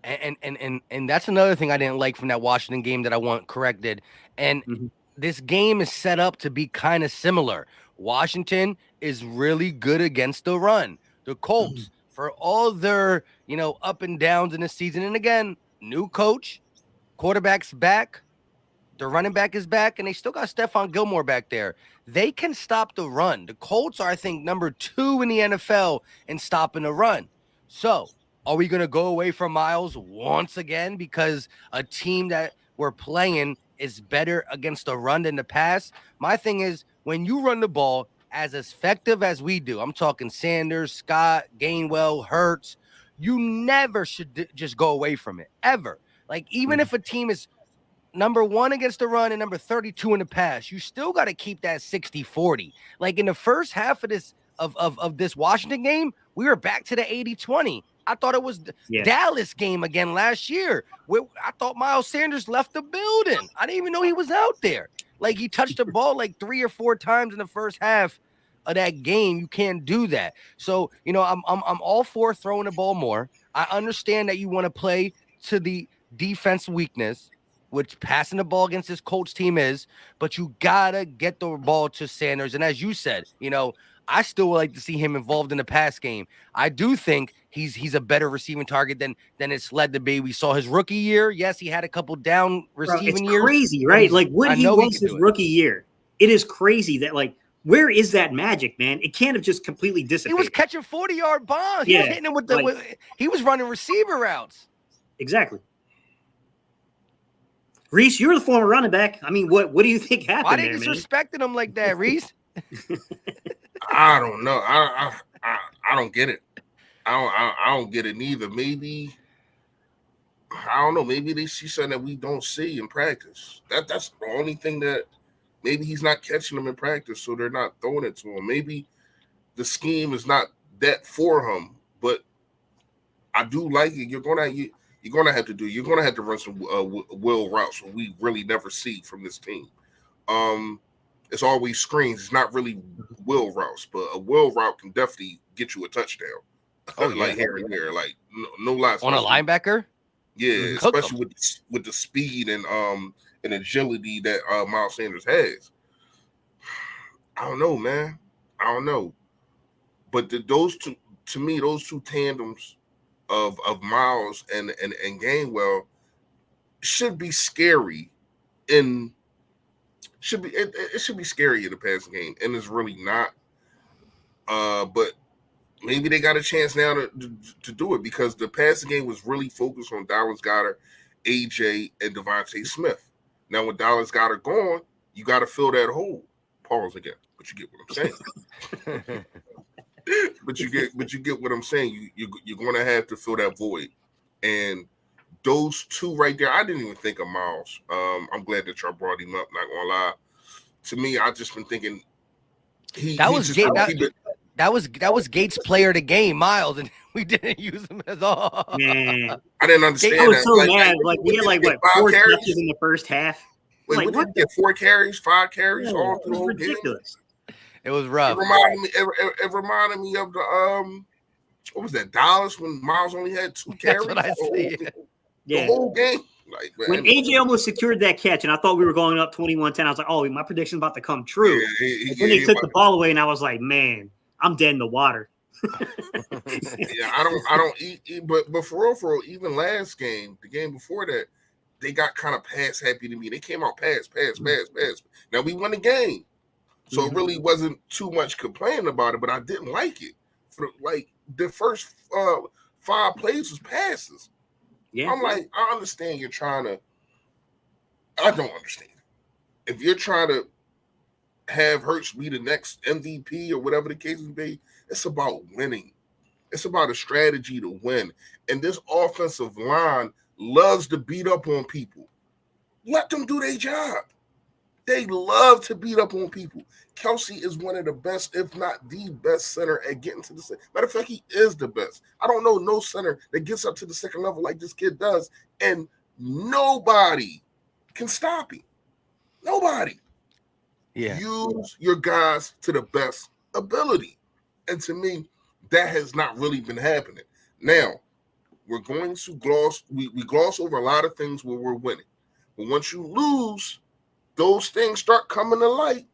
And that's another thing I didn't like from that Washington game that I want corrected. And this game is set up to be kind of similar. Washington is really good against the run. The Colts, for all their, up and downs in the season, and again, new coach, quarterback's back, the running back is back, and they still got Stephon Gilmore back there. They can stop the run. The Colts are, I think, number 2 in the NFL in stopping the run. So are we going to go away from Miles once again because a team that we're playing is better against the run than the pass? My thing is, when you run the ball as effective as we do, I'm talking Sanders, Scott, Gainwell, Hurts, you never should just go away from it, ever. Like, even if a team is number 1 against the run and number 32 in the pass, you still got to keep that 60-40. Like, in the first half of this of this Washington game, we were back to the 80-20. I thought it was the Dallas game again last year, where I thought Miles Sanders left the building. I didn't even know he was out there. Like, he touched the ball like 3 or 4 times in the first half of that game. You can't do that. So, I'm all for throwing the ball more. I understand that you want to play to the defense weakness, which passing the ball against this Colts team is, but you gotta get the ball to Sanders. And as you said, I still would like to see him involved in the pass game. I do think he's a better receiving target than it's led to be. We saw his rookie year. Yes, he had a couple down receiving years. It's crazy, right? Like, what he was his rookie year. It is crazy that, like, where is that magic, man? It can't have just completely dissipated. He was catching 40-yard bombs. He was hitting him he was running receiver routes. Exactly. Reese, you're the former running back. I mean, what do you think happened? Why they disrespecting him like that, Reese? I don't know. I don't get it. I don't get it neither. Maybe I don't know. Maybe they see something that we don't see in practice. That's the only thing that maybe he's not catching them in practice, so they're not throwing it to him. Maybe the scheme is not that for him. But I do like it. You're gonna have to run some will routes that we really never see from this team. It's always screens. It's not really will routes, but a will route can definitely get you a touchdown. Oh, yeah. Like here and there, like no lies. On a linebacker? Yeah, especially with the speed and agility that Miles Sanders has. I don't know, man. I don't know. But those two tandems of Miles and Gainwell should be scary it should be scary in the passing game, and it's really not. But maybe they got a chance now to do it because the passing game was really focused on Dallas Goedert, AJ, and DeVonta Smith. Now with Dallas Goedert gone, you got to fill that hole. Pause again, but you get what I'm saying. but you get what I'm saying. You're going to have to fill that void, and those two right there, I didn't even think of Miles. I'm glad that y'all brought him up. Not gonna lie, to me, I just been thinking that was Gates' player of the game, Miles, and We didn't use him at all. Man, I didn't understand I was that. so mad. Like we had did he get what 4 carries? catches in the first half. Wait, Like, what what did he get? 4 carries, 5 carries, Yeah, all it through the was whole game? ridiculous. It was rough. It reminded me of the what was that, Dallas, when Miles only had 2 carries? That's what I see. The whole game. Like, man, when AJ almost secured that catch, and I thought we were going up 21-10, I was like, "Oh, my prediction's about to come true." And then they took the ball away, and I was like, "Man, I'm dead in the water." Yeah, I don't eat, but for real, even last game, the game before that, they got kind of pass happy to me. They came out pass. Now we won the game, so it really wasn't too much complaining about it. But I didn't like it. Like the first 5 plays was passes. Yeah, I'm like, I understand you're trying to. I don't understand if you're trying to have Hurts be the next MVP or whatever the case may be. It's about winning. It's about a strategy to win. And this offensive line loves to beat up on people. Let them do their job. They love to beat up on people. Kelsey is one of the best, if not the best center at getting to the second. Matter of fact, he is the best. I don't know no center that gets up to the second level like this kid does, and nobody can stop him. Nobody. Yeah. Use your guys to the best ability. And to me, that has not really been happening. Now, we're going to we gloss over a lot of things where we're winning. But once you lose, those things start coming to light.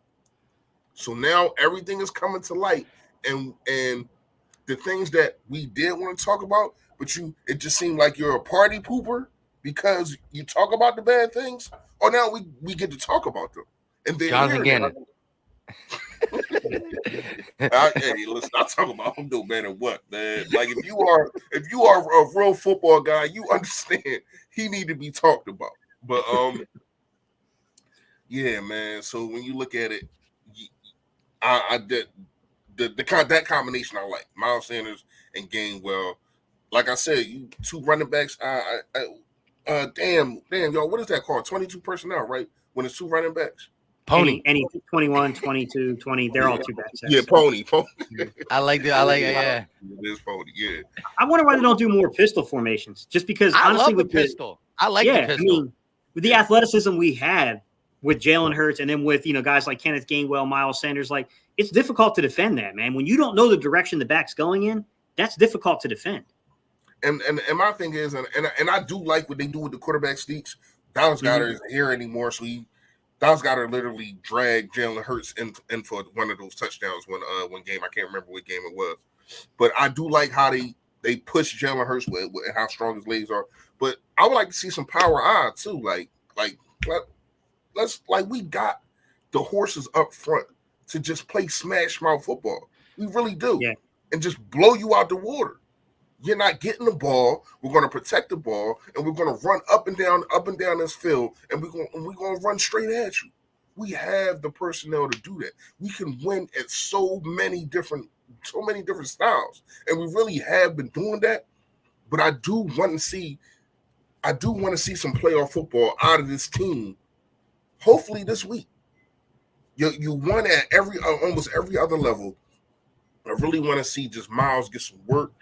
So now everything is coming to light. And the things that we did want to talk about, but it just seemed like you're a party pooper because you talk about the bad things. Or now we get to talk about them. And then Jonathan Gannon. Hey, listen, I'm talking about him no matter what, man. Like if you are a real football guy, you understand he need to be talked about. But yeah, man. So when you look at it, that combination I like Miles Sanders and Gainwell. Like I said, you 2 running backs. Damn, y'all. What is that called? 22 personnel, right? When it's 2 running backs. Pony. Any 21, 22, 20, they're all 2 backs. Yeah, pony. I like it. Yeah. It is pony, yeah. I wonder why they don't do more pistol formations. Just because I honestly love the pistol. I like the pistol. I mean, with the athleticism we have with Jalen Hurts and then with guys like Kenneth Gainwell, Miles Sanders, like it's difficult to defend that, man. When you don't know the direction the back's going in, that's difficult to defend. And my thing is, and I do like what they do with the quarterback sneaks. Dallas Goedert isn't here anymore, so Dallas Goedert literally dragged Jalen Hurts in for one of those touchdowns one game. I can't remember what game it was, but I do like how they push Jalen Hurts with how strong his legs are. But I would like to see some power eye too. Let's we got the horses up front to just play smash mouth football. We really do, and just blow you out the water. You're not getting the ball. We're going to protect the ball, and we're going to run up and down this field, and we're going to run straight at you. We have the personnel to do that. We can win at so many different styles, and we really have been doing that. But I do want to see some playoff football out of this team. Hopefully this week. You won at almost every other level. I really want to see just Miles get some work.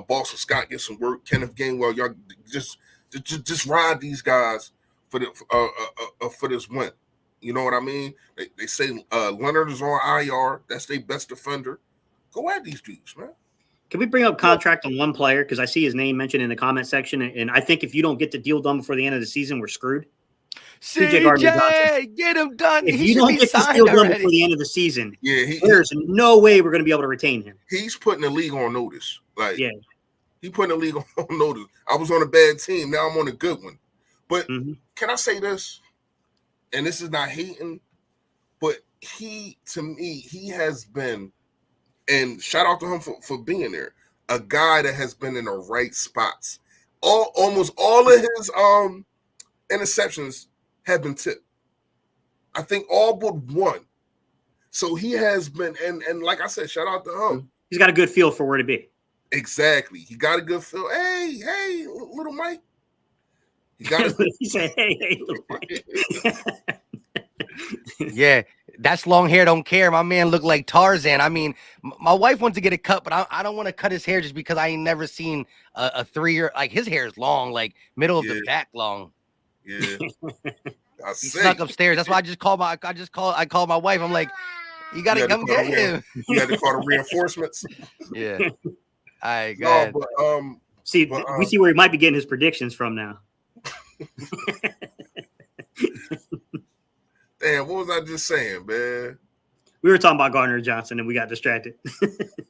Boston Scott get some work. Kenneth Gainwell, y'all just ride these guys for this win. You know what I mean? They say Leonard is on IR. That's their best defender. Go at these dudes, man. Can we bring up contract on one player? Because I see his name mentioned in the comment section, and I think if you don't get the deal done before the end of the season, we're screwed. CJ, get him done. If you don't get this deal done before the end of the season, there's no way we're going to be able to retain him. He's putting the league on notice. He putting the league on notice. I was on a bad team. Now I'm on a good one. But can I say this? And this is not hating, but to me, he has been, and shout out to him for being there, a guy that has been in the right spots. Almost all of his interceptions have been tipped. I think all but one. So he has been, and like I said, shout out to him. He's got a good feel for where to be. Exactly. He got a good feel. Hey, little Mike. He said, hey, little Mike. Yeah, That's long hair. Don't care. My man looked like Tarzan. I mean, my wife wants to get a cut, but I don't want to cut his hair just because I ain't never seen a 3-year. Like his hair is long, like middle of the back long. Yeah. He snuck upstairs. That's why I called my wife. I'm like, you gotta come get him. You had to call the reinforcements. Yeah. All right, go no, ahead. but we see where he might be getting his predictions from now. Damn, what was I just saying, man? We were talking about Gardner Johnson and we got distracted.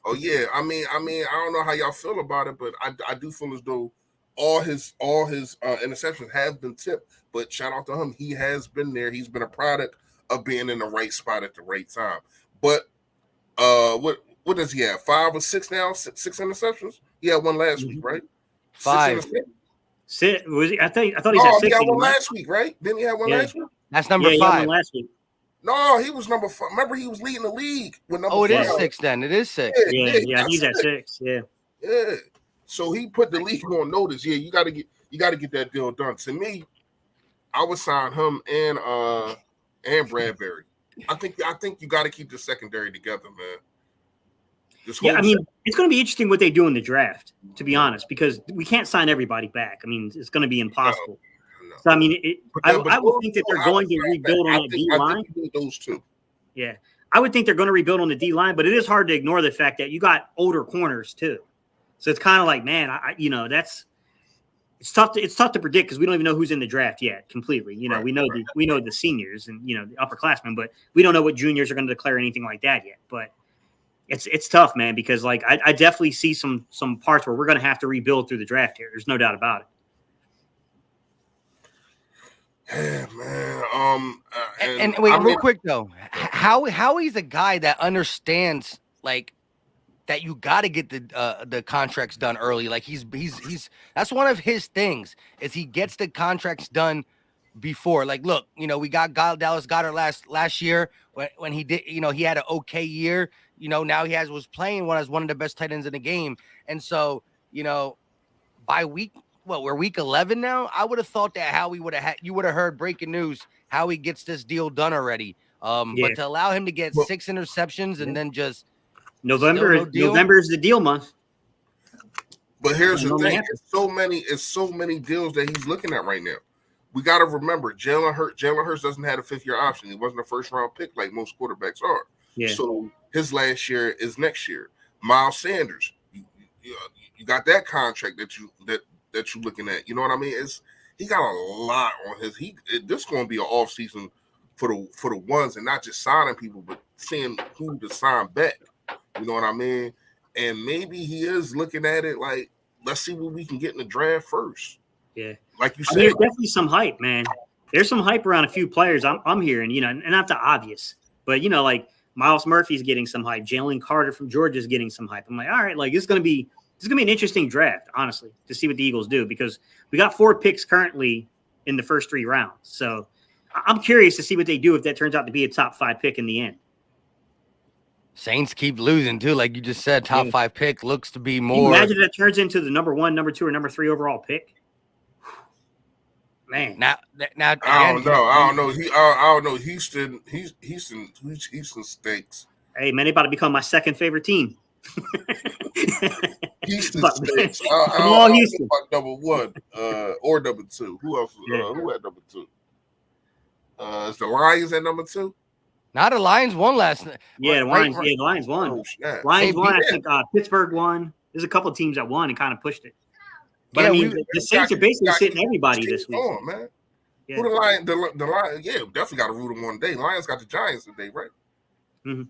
Oh yeah, I mean, I don't know how y'all feel about it, but I do feel as though all his interceptions have been tipped. But shout out to him, he has been there. He's been a product of being in the right spot at the right time. But what does he have? 5 or 6 now? 6 interceptions? He had one last week, right? 5. Was he? I thought he said 6. He had one last week, right? Didn't he have one last week? That's number 5. Last week. No, he was number 5. Remember, he was leading the league with number 5. Oh, it is 6 then. It is 6. Yeah, he's at 6. Yeah. So he put the league on notice. Yeah, you got to get that deal done. To me, I would sign him and Bradbury. I think you got to keep the secondary together, man. I mean, it's going to be interesting what they do in the draft, to be honest, because we can't sign everybody back. I mean, it's going to be impossible. No. So, I mean, I would think that they're going to rebuild on the D-line. Those two. Yeah. I would think they're going to rebuild on the D-line, but it is hard to ignore the fact that you got older corners, too. So it's kind of like, man, it's tough to predict because we don't even know who's in the draft yet completely. We know the seniors and, the upperclassmen, but we don't know what juniors are going to declare anything like that yet. But it's tough, man, because like I definitely see some parts where we're going to have to rebuild through the draft here. There's no doubt about it. Yeah, man. And wait, real quick though, how he's a guy that understands like that you got to get the contracts done early. Like he's that's one of his things is he gets the contracts done before. Like, look, we got Dallas Goedert last year when he did, he had an okay year. Now he was playing as one of the best tight ends in the game. And so, by we're week 11 now. I would have thought that you would have heard breaking news how he gets this deal done already. But to allow him to get 6 interceptions and then just November is the deal month. But here's the thing: it's so many deals that he's looking at right now. We got to remember, Jalen Hurts doesn't have a 5th-year option. He wasn't a first-round pick like most quarterbacks are. Yeah. So his last year is next year. Miles Sanders, you got that contract that you're looking at. You know what I mean? He got a lot on his. This is going to be an off season for the ones and not just signing people, but seeing who to sign back. You know what I mean? And maybe he is looking at it like, let's see what we can get in the draft first. Yeah. Like you said. There's definitely some hype, man. There's some hype around a few players I'm hearing, and not the obvious. But, like Miles Murphy's getting some hype. Jalen Carter from Georgia is getting some hype. I'm like, all right, like this is going to be an interesting draft, honestly, to see what the Eagles do because we got 4 picks currently in the first 3 rounds. So I'm curious to see what they do if that turns out to be a top 5 pick in the end. Saints keep losing too, like you just said. Top 5 pick looks to be more. Can you imagine that turns into the number 1, number 2, or number 3 overall pick. Man, now I don't know. I don't know. Houston stinks. Hey man, they about to become my second favorite team. Houston stinks. Come on, Houston. Number 1 or number 2. Who else? Who had number 2? Is the Lions at number 2? Not the Lions won last night. Yeah, the Lions won. Oh, Lions won. I think Pittsburgh won. There's a couple of teams that won and kind of pushed it. But I mean, the Saints are basically sitting everybody this week. On, man. Yeah. Who the Lions? The Lions? Yeah, definitely got to root them one day. Lions got the Giants today, right? Mm-hmm.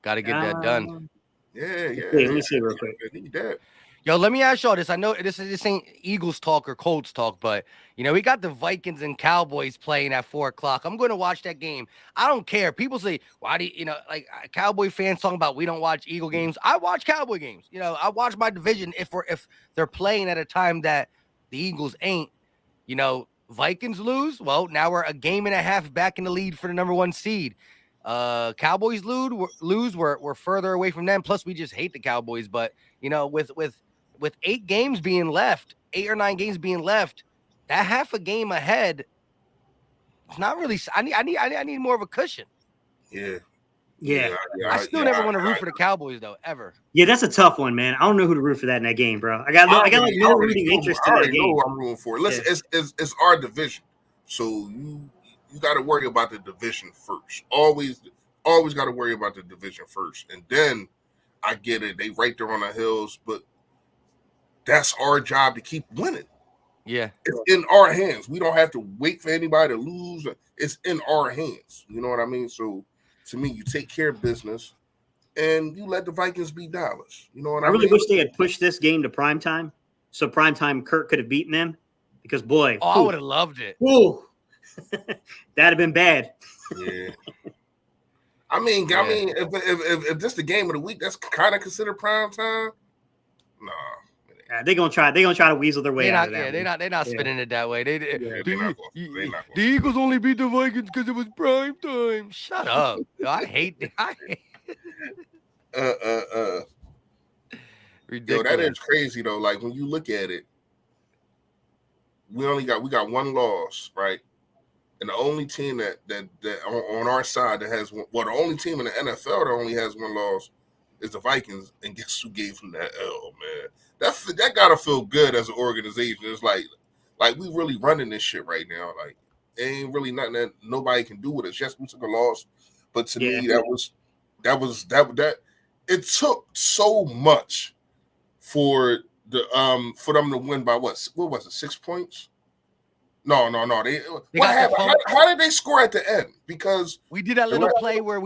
Got to get that done. Yeah. Let me see real quick. Need that. Yo, let me ask y'all this. I know this ain't Eagles talk or Colts talk, but we got the Vikings and Cowboys playing at 4:00. I'm going to watch that game. I don't care. People say, why do like Cowboy fans talking about we don't watch Eagle games? I watch Cowboy games. I watch my division if they're playing at a time that the Eagles ain't. Vikings lose. Well, now we're a game and a half back in the lead for the number 1 seed. Cowboys lose. We're further away from them. Plus, we just hate the Cowboys. But with 8 games being left, 8 or 9 games being left, that half a game ahead, it's not really. I need more of a cushion. Yeah. I still never want to root for the Cowboys though, ever. Yeah, that's a tough one, man. I don't know who to root for that in that game, bro. I got like no rooting interest in that game. I know who I'm rooting for. Listen, it's our division, so you got to worry about the division first. Always got to worry about the division first, and then I get it. They right there on the hills, but that's our job to keep winning. Yeah, it's in our hands. We don't have to wait for anybody to lose. It's in our hands. You know what I mean? So to me, you take care of business. And you let the Vikings beat Dallas. You know what I mean? I really wish they had pushed this game to primetime, so primetime Kirk could have beaten them. Because boy, I would have loved it. Ooh, that'd have been bad. Yeah. I mean, if this the game of the week, that's kind of considered primetime. Nah. They're gonna try to weasel their way out of that. Yeah, they're not spinning it that way. The Eagles only beat the Vikings because it was prime time. Shut up! I hate. Ridiculous. Yo, that is crazy though. Like when you look at it, we got one loss, right? And the only team that on our side that has one, the only team in the NFL that only has one loss is the Vikings. And guess who gave them that L, man? That gotta feel good as an organization. It's like we really running this shit right now. Like it ain't really nothing that nobody can do with it. Yes, we took a loss, but to me that it took so much for them to win by what was it, 6 points? No. How did they score at the end? Because we did that little play where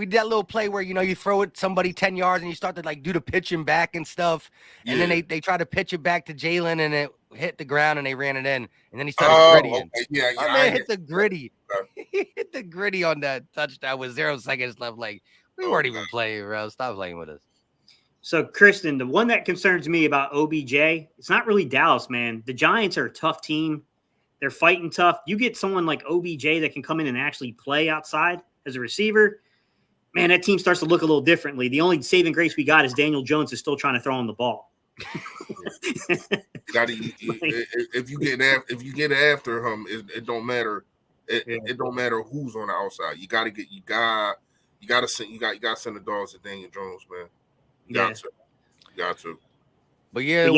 you throw it somebody 10 yards and you start to like do the pitching back and stuff, and then they try to pitch it back to Jalen and it hit the ground and they ran it in, and then he started grittying. Okay. Yeah, my man hit the gritty. He hit the gritty on that touchdown with 0 seconds left. Like we weren't even playing, bro. Stop playing with us. So, Kristen, the one that concerns me about OBJ, it's not really Dallas, man. The Giants are a tough team. They're fighting tough. You get someone like OBJ that can come in and actually play outside as a receiver, man, that team starts to look a little differently. The only saving grace we got is Daniel Jones is still trying to throw him the ball. If you get after him, it don't matter. It don't matter who's on the outside. You gotta send the dogs to Daniel Jones, man. You got to. But yeah,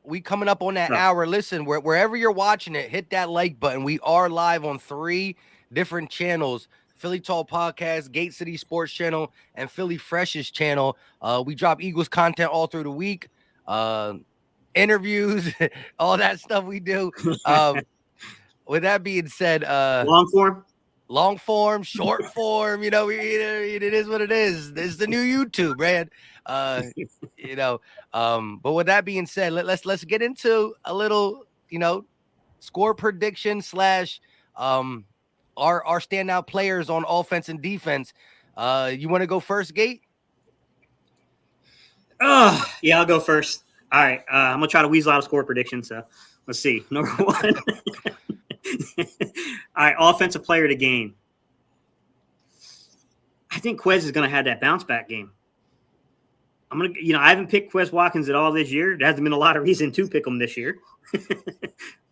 we coming up on that hour. Listen, wherever you're watching it, hit that like button. We are live on 3 different channels: Philly Tall Podcast, Gate City Sports Channel, and Philly Fresh's channel. We drop Eagles content all through the week, interviews, all that stuff we do. With that being said, long form, short form, it is what it is. It's the new YouTube, man. But with that being said, let's get into a little, score prediction / our standout players on offense and defense. You want to go first, Gate? Yeah, I'll go first. All right. I'm gonna try to weasel out a score prediction. So let's see. Number 1. All right, offensive player of the game. I think Quez is going to have that bounce back game. I haven't picked Quez Watkins at all this year. There hasn't been a lot of reason to pick him this year.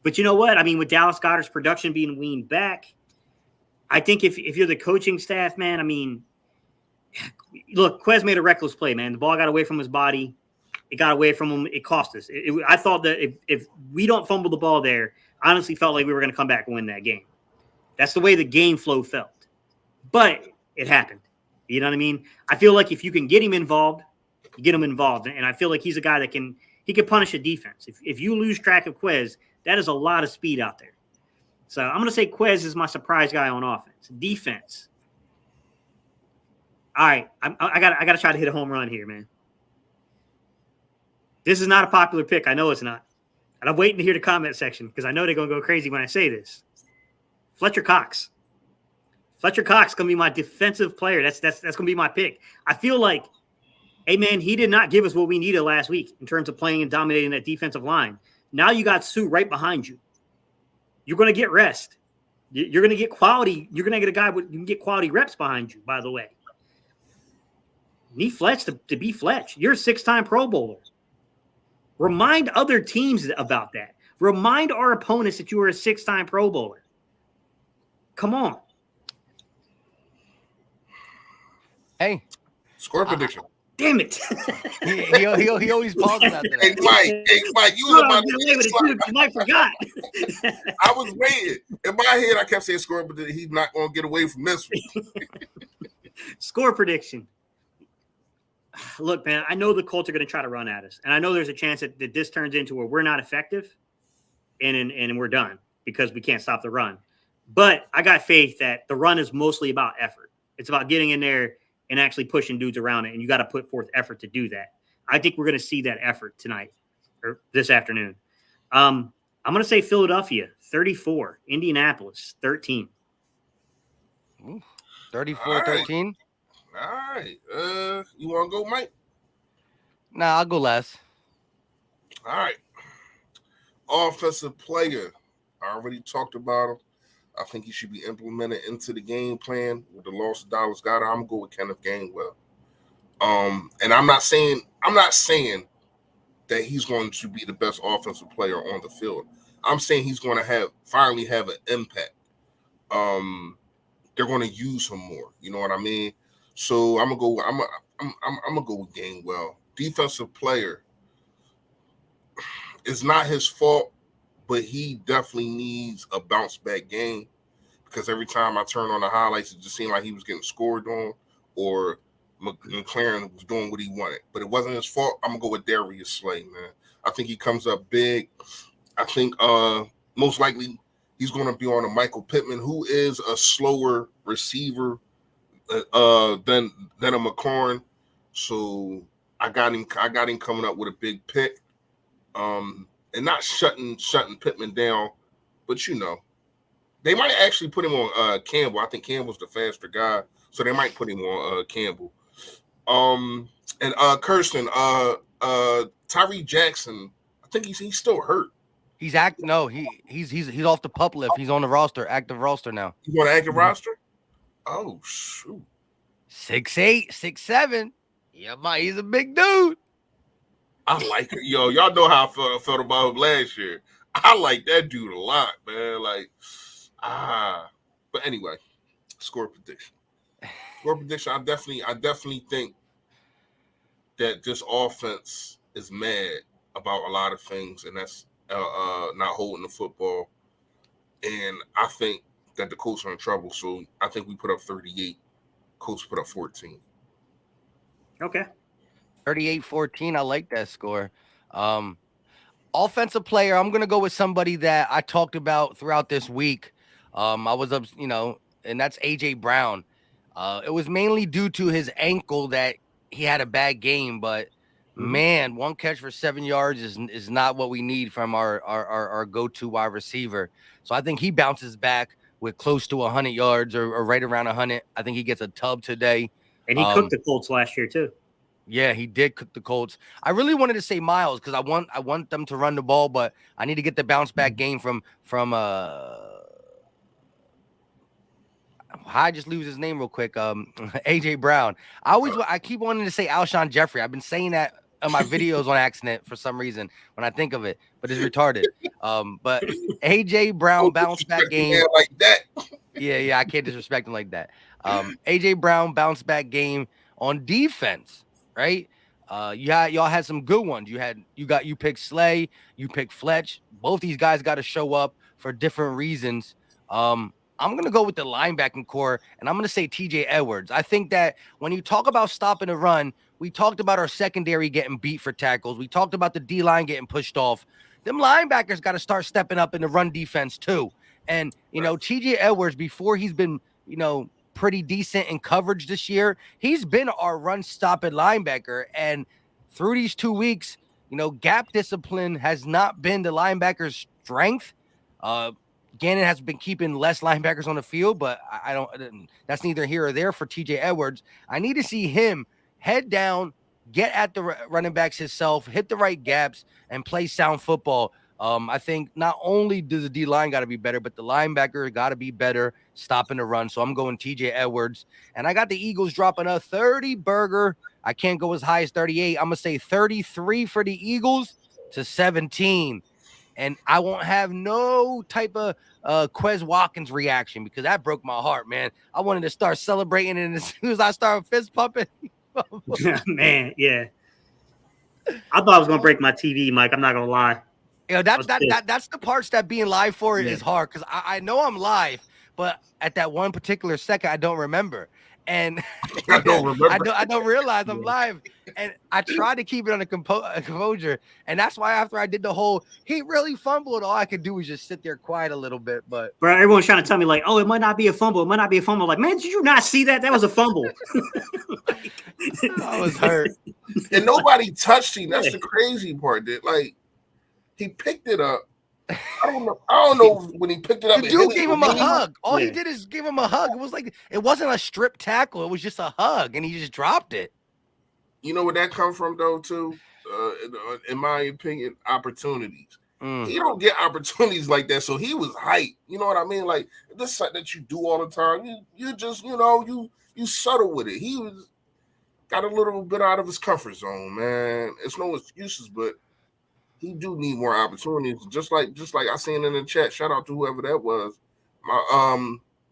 But you know what? I mean, with Dallas Goedert's production being weaned back, I think if you're the coaching staff, man, I mean, look, Quez made a reckless play, man. The ball got away from his body. It got away from him. It cost us. I thought that if we don't fumble the ball there, I honestly felt like we were going to come back and win that game. That's the way the game flow felt. But it happened. You know what I mean? I feel like if you can get him involved, you get him involved. And I feel like he's a guy that can punish a defense. If you lose track of Quez, that is a lot of speed out there. So I'm going to say Quez is my surprise guy on offense. Defense. All right. I got to try to hit a home run here, man. This is not a popular pick. I know it's not. And I'm waiting to hear the comment section because I know they're going to go crazy when I say this. Fletcher Cox. Fletcher Cox going to be my defensive player. That's going to be my pick. I feel like, hey, man, he did not give us what we needed last week in terms of playing and dominating that defensive line. Now you got Suh right behind you. You're going to get rest. You're going to get quality. You're going to get a guy you can get quality reps behind you, by the way. Need Fletch to be Fletch. You're a 6-time Pro Bowler. Remind other teams about that. Remind our opponents that you were a 6-time Pro Bowler. Come on. Hey, Score prediction. Damn it. he always pauses after Hey, that. Mike, you No, was I about was to getting away with it too, because Mike forgot. I was waiting. In my head, I kept saying score, but he's not going to get away from this one. Score prediction. Look, man, I know the Colts are going to try to run at us, and I know there's a chance that this turns into where we're not effective, and we're done because we can't stop the run. But I got faith that the run is mostly about effort. It's about getting in there and actually pushing dudes around it, and you got to put forth effort to do that. I think we're going to see that effort tonight or this afternoon. I'm going to say Philadelphia 34, Indianapolis 13. 34-13. All right. You want to go, Mike? Nah, I'll go last. All right. Offensive player. I already talked about him. I think he should be implemented into the game plan with the loss of Dallas Goedert. I'm gonna go with Kenneth Gainwell. And I'm not saying that he's going to be the best offensive player on the field. I'm saying he's going to finally have an impact. They're going to use him more. You know what I mean? So I'm gonna go with Gainwell. Defensive player. It's not his fault, but he definitely needs a bounce back game because every time I turn on the highlights, it just seemed like he was getting scored on or McLaren was doing what he wanted. But it wasn't his fault. I'm going to go with Darius Slay, man. I think he comes up big. I think most likely he's going to be on a Michael Pittman, who is a slower receiver than a McLaurin. So I got him coming up with a big pick. And not shutting Pittman down, but they might actually put him on Campbell. I think Campbell's the faster guy, so they might put him on Campbell. And Kirsten, Tyree Jackson, I think he's still hurt. He's off the pup list. He's on the roster, active roster now. He's on the active roster? Oh shoot. 6'8", 6'7". Yeah, he's a big dude. I like it. Yo, y'all know how I felt about him last year. I like that dude a lot, man. But anyway, score prediction. I definitely think that this offense is mad about a lot of things, and that's not holding the football. And I think that the Colts are in trouble. So I think we put up 38. Colts put up 14. Okay. 38-14. I like that score. Offensive player, I'm going to go with somebody that I talked about throughout this week. I was up, and that's A.J. Brown. It was mainly due to his ankle that he had a bad game, but man, 1 catch for 7 yards is not what we need from our go-to wide receiver. So I think he bounces back with close to 100 yards or right around 100. I think he gets a tub today. And he cooked the Colts last year too. Yeah, he did cook the Colts. I really wanted to say Miles because I want them to run the ball, but I need to get the bounce back game from I just lose his name real quick. AJ Brown. I keep wanting to say Alshon Jeffrey. I've been saying that on my videos on accident for some reason when I think of it, but it's retarded. But AJ Brown bounce back game like that. Yeah, I can't disrespect him like that. AJ Brown bounce back game on defense, right? Y'all had some good ones. You picked Slay, you picked Fletch. Both these guys got to show up for different reasons. I'm going to go with the linebacking core, and I'm going to say TJ Edwards. I think that when you talk about stopping the run, we talked about our secondary getting beat for tackles. We talked about the D-line getting pushed off. Them linebackers got to start stepping up in the run defense too. And, TJ Edwards, before he's been, pretty decent in coverage this year, he's been our run-stopping linebacker. And through these 2 weeks, gap discipline has not been the linebacker's strength. Gannon has been keeping less linebackers on the field, but I don't. That's neither here or there for TJ Edwards. I need to see him head down, get at the running backs himself, hit the right gaps, and play sound football. I think not only does the D line got to be better, but the linebacker got to be better stopping the run. So I'm going TJ Edwards, and I got the Eagles dropping a 30 burger. I can't go as high as 38. I'm gonna say 33 for the Eagles to 17. and I won't have no type of Quez Watkins reaction because that broke my heart, man. I wanted to start celebrating, and as soon as I started fist pumping, Man, yeah. I thought I was gonna break my TV, Mike. I'm not gonna lie. that's the parts that being live for is hard because I know I'm live, but at that one particular second, I don't remember. And I don't remember. I don't realize I'm live, and I try to keep it on a composure, and that's why after I did the whole he really fumbled, all I could do was just sit there quiet a little bit. But bro, everyone's trying to tell me like, oh, it might not be a fumble. It might not be a fumble. Like, man, did you not see that? That was a fumble. I was hurt, and nobody touched him. That's the crazy part. That like he picked it up. I don't know when he picked it up. The dude gave him a hug. All he did is give him a hug. It was like it wasn't a strip tackle. It was just a hug, and he just dropped it. You know where that come from, though, too? In my opinion, opportunities. He don't get opportunities like that, so he was hyped. You know what I mean? Like this is something that you do all the time. You just you subtle with it. He was got a little bit out of his comfort zone, man. It's no excuses, but he do need more opportunities. Just like I seen in the chat. Shout out to whoever that was.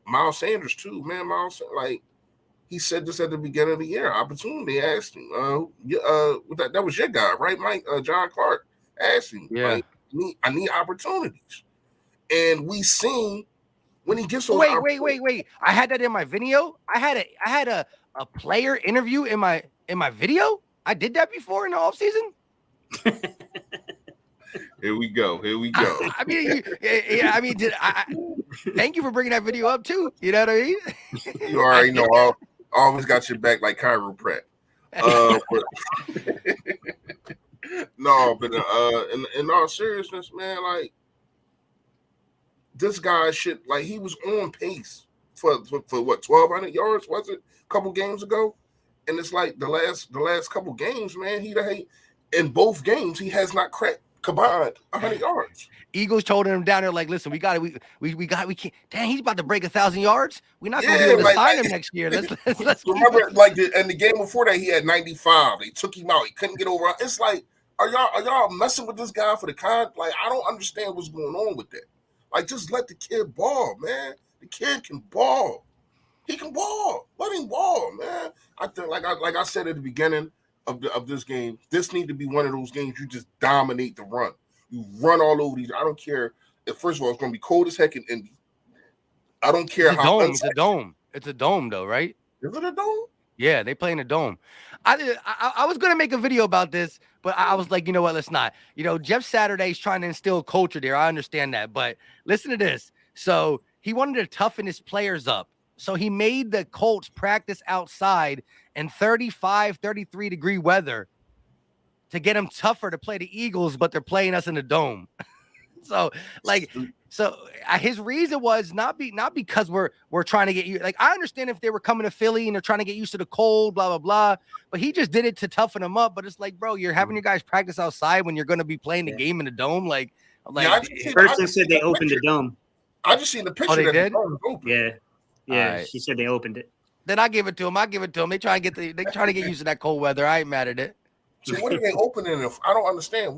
Miles Sanders too, man. Like he said this at the beginning of the year. Opportunity asked him. That was your guy, right, Mike? John Clark asked him. Yeah. Like, I need opportunities, and we seen when he gets those. Wait! I had that in my video. I had a player interview in my video. I did that before in the offseason. Here we go. I mean, thank you for bringing that video up too. You know what I mean? You already know. I always got your back like Cairo Pratt. No, but in all seriousness, man, like this guy he was on pace for what 1,200 yards was it a couple games ago, and it's like the last couple games, man, in both games he has not cracked combined 100 yards. Eagles told him down there like, listen, we can't. Dang, he's about to break 1,000 yards. We're not gonna be able to sign him next year. Let's remember in the game before that he had 95. They took him out. He couldn't get over. It's like, are y'all messing with this guy for the like? I don't understand what's going on with that. Like, just let the kid ball, man. The kid can ball. He can ball. Let him ball, man. I think like I said at the beginning of this game, this need to be one of those games you just dominate the run. You run all over these. I don't care if first of all it's going to be cold as heck in Indy. I don't care how. It's a dome. It's a dome, though, right? Is it a dome? Yeah, they play in a dome. I was gonna make a video about this, but I was like, you know what? Let's not. Jeff Saturday's trying to instill culture there. I understand that, but listen to this. So he wanted to toughen his players up. So he made the Colts practice outside in 35, 33 degree weather to get them tougher to play the Eagles, but they're playing us in the dome. So his reason was not because we're trying to get you. Like, I understand if they were coming to Philly and they're trying to get used to the cold, blah, blah, blah. But he just did it to toughen them up. But it's like, bro, you're having your guys practice outside when you're going to be playing the game in the dome. Person said they opened the dome. I just seen the picture. Oh, they did? Yeah. Right. She said they opened it. Then I give it to him. They try to get used to that cold weather. I ain't mad at it. So what are they opening it for? I don't understand.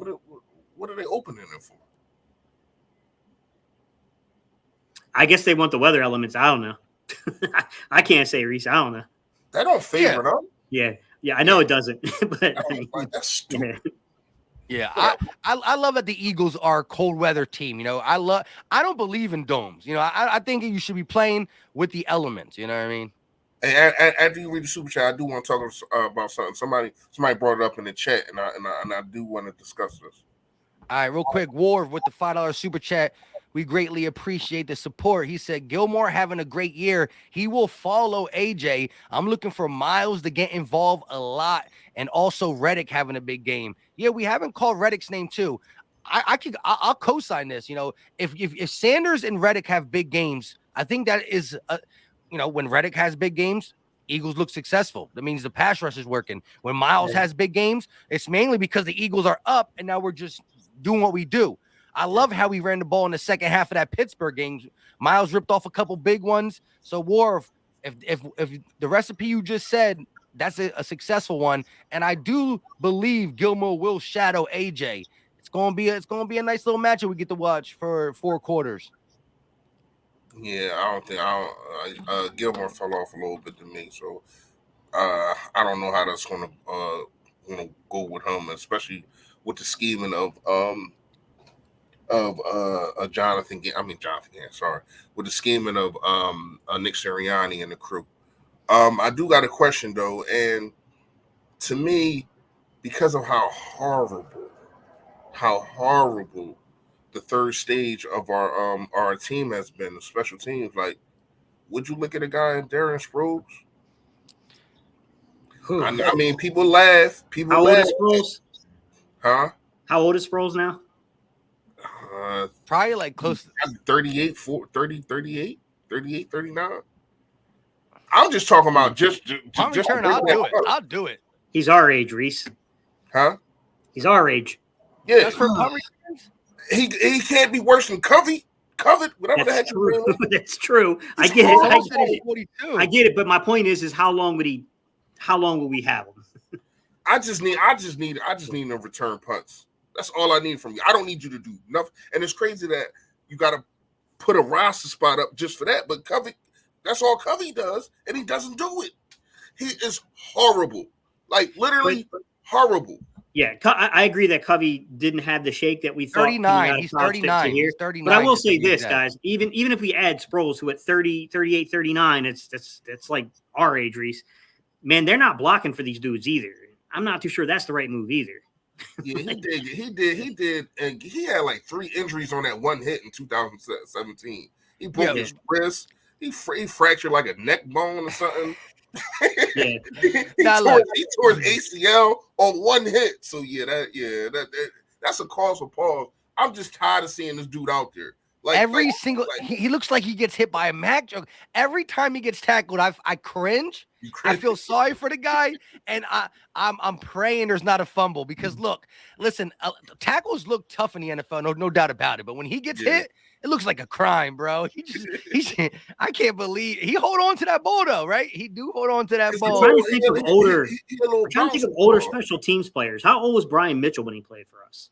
What are they opening it for? I guess they want the weather elements. I don't know. I can't say, Reese. I don't know. That don't favor them. Yeah. I know it doesn't. But that's stupid. Yeah, I love that the Eagles are a cold weather team. I don't believe in domes. I think you should be playing with the elements. You know what I mean? And after you read the super chat, I do want to talk about something. Somebody brought it up in the chat, and I do want to discuss this. All right, real quick, War with the $5 super chat. We greatly appreciate the support. He said, Gilmore having a great year. He will follow AJ. I'm looking for Miles to get involved a lot. And also Reddick having a big game. Yeah, we haven't called Reddick's name too. I'll co-sign this. If Sanders and Reddick have big games, I think that is, when Reddick has big games, Eagles look successful. That means the pass rush is working. When Miles has big games, it's mainly because the Eagles are up and now we're just doing what we do. I love how we ran the ball in the second half of that Pittsburgh game. Miles ripped off a couple big ones. So, War, if the recipe you just said, that's a successful one. And I do believe Gilmore will shadow AJ. It's gonna be a nice little matchup we get to watch for 4 quarters. Yeah, Gilmore fell off a little bit to me, so I don't know how that's gonna go with him, especially with the scheming of Jonathan. Sorry, with the scheming of Nick Sirianni and the crew. I do got a question though, and to me, because of how horrible the third stage of our team has been, the special teams, like, would you look at a guy in Darren Sproles? I mean, people laugh. How old is Sproles? Huh? How old is Sproles now? Probably like close to 38, 38, 39. I'm just talking about just return. I'll do it. He's our age, Reese. Huh? He's our age. Yeah. That's for punt returns? He can't be worse than Covey. Whatever the heck. That's true. I get it. I get it. But my point is how long will we have him? I just need him to return punts. That's all I need from you. I don't need you to do nothing. And it's crazy that you got to put a roster spot up just for that. But Covey, that's all Covey does, and he doesn't do it. He is horrible, like literally horrible. Yeah, I agree that Covey didn't have the shake that we thought. 39. He's 39. He's 39. But I will say this, guys. Even if we add Sproles, who at 30, 38, 39, it's like our age, Reese. Man, they're not blocking for these dudes either. I'm not too sure that's the right move either. Yeah, he did, and he had like 3 injuries on that one hit in 2017. He broke his wrist. He fractured like a neck bone or something. Yeah. he tore his ACL on one hit. So that's a cause for pause. I'm just tired of seeing this dude out there. He looks like he gets hit by a Mac joke. Every time he gets tackled, I cringe. I feel sorry for the guy, and I'm praying there's not a fumble because listen, tackles look tough in the NFL, no doubt about it. But when he gets hit, it looks like a crime, bro. I can't believe he hold on to that ball though, right? He do hold on to that ball. I'm trying to think of older special teams players. How old was Brian Mitchell when he played for us?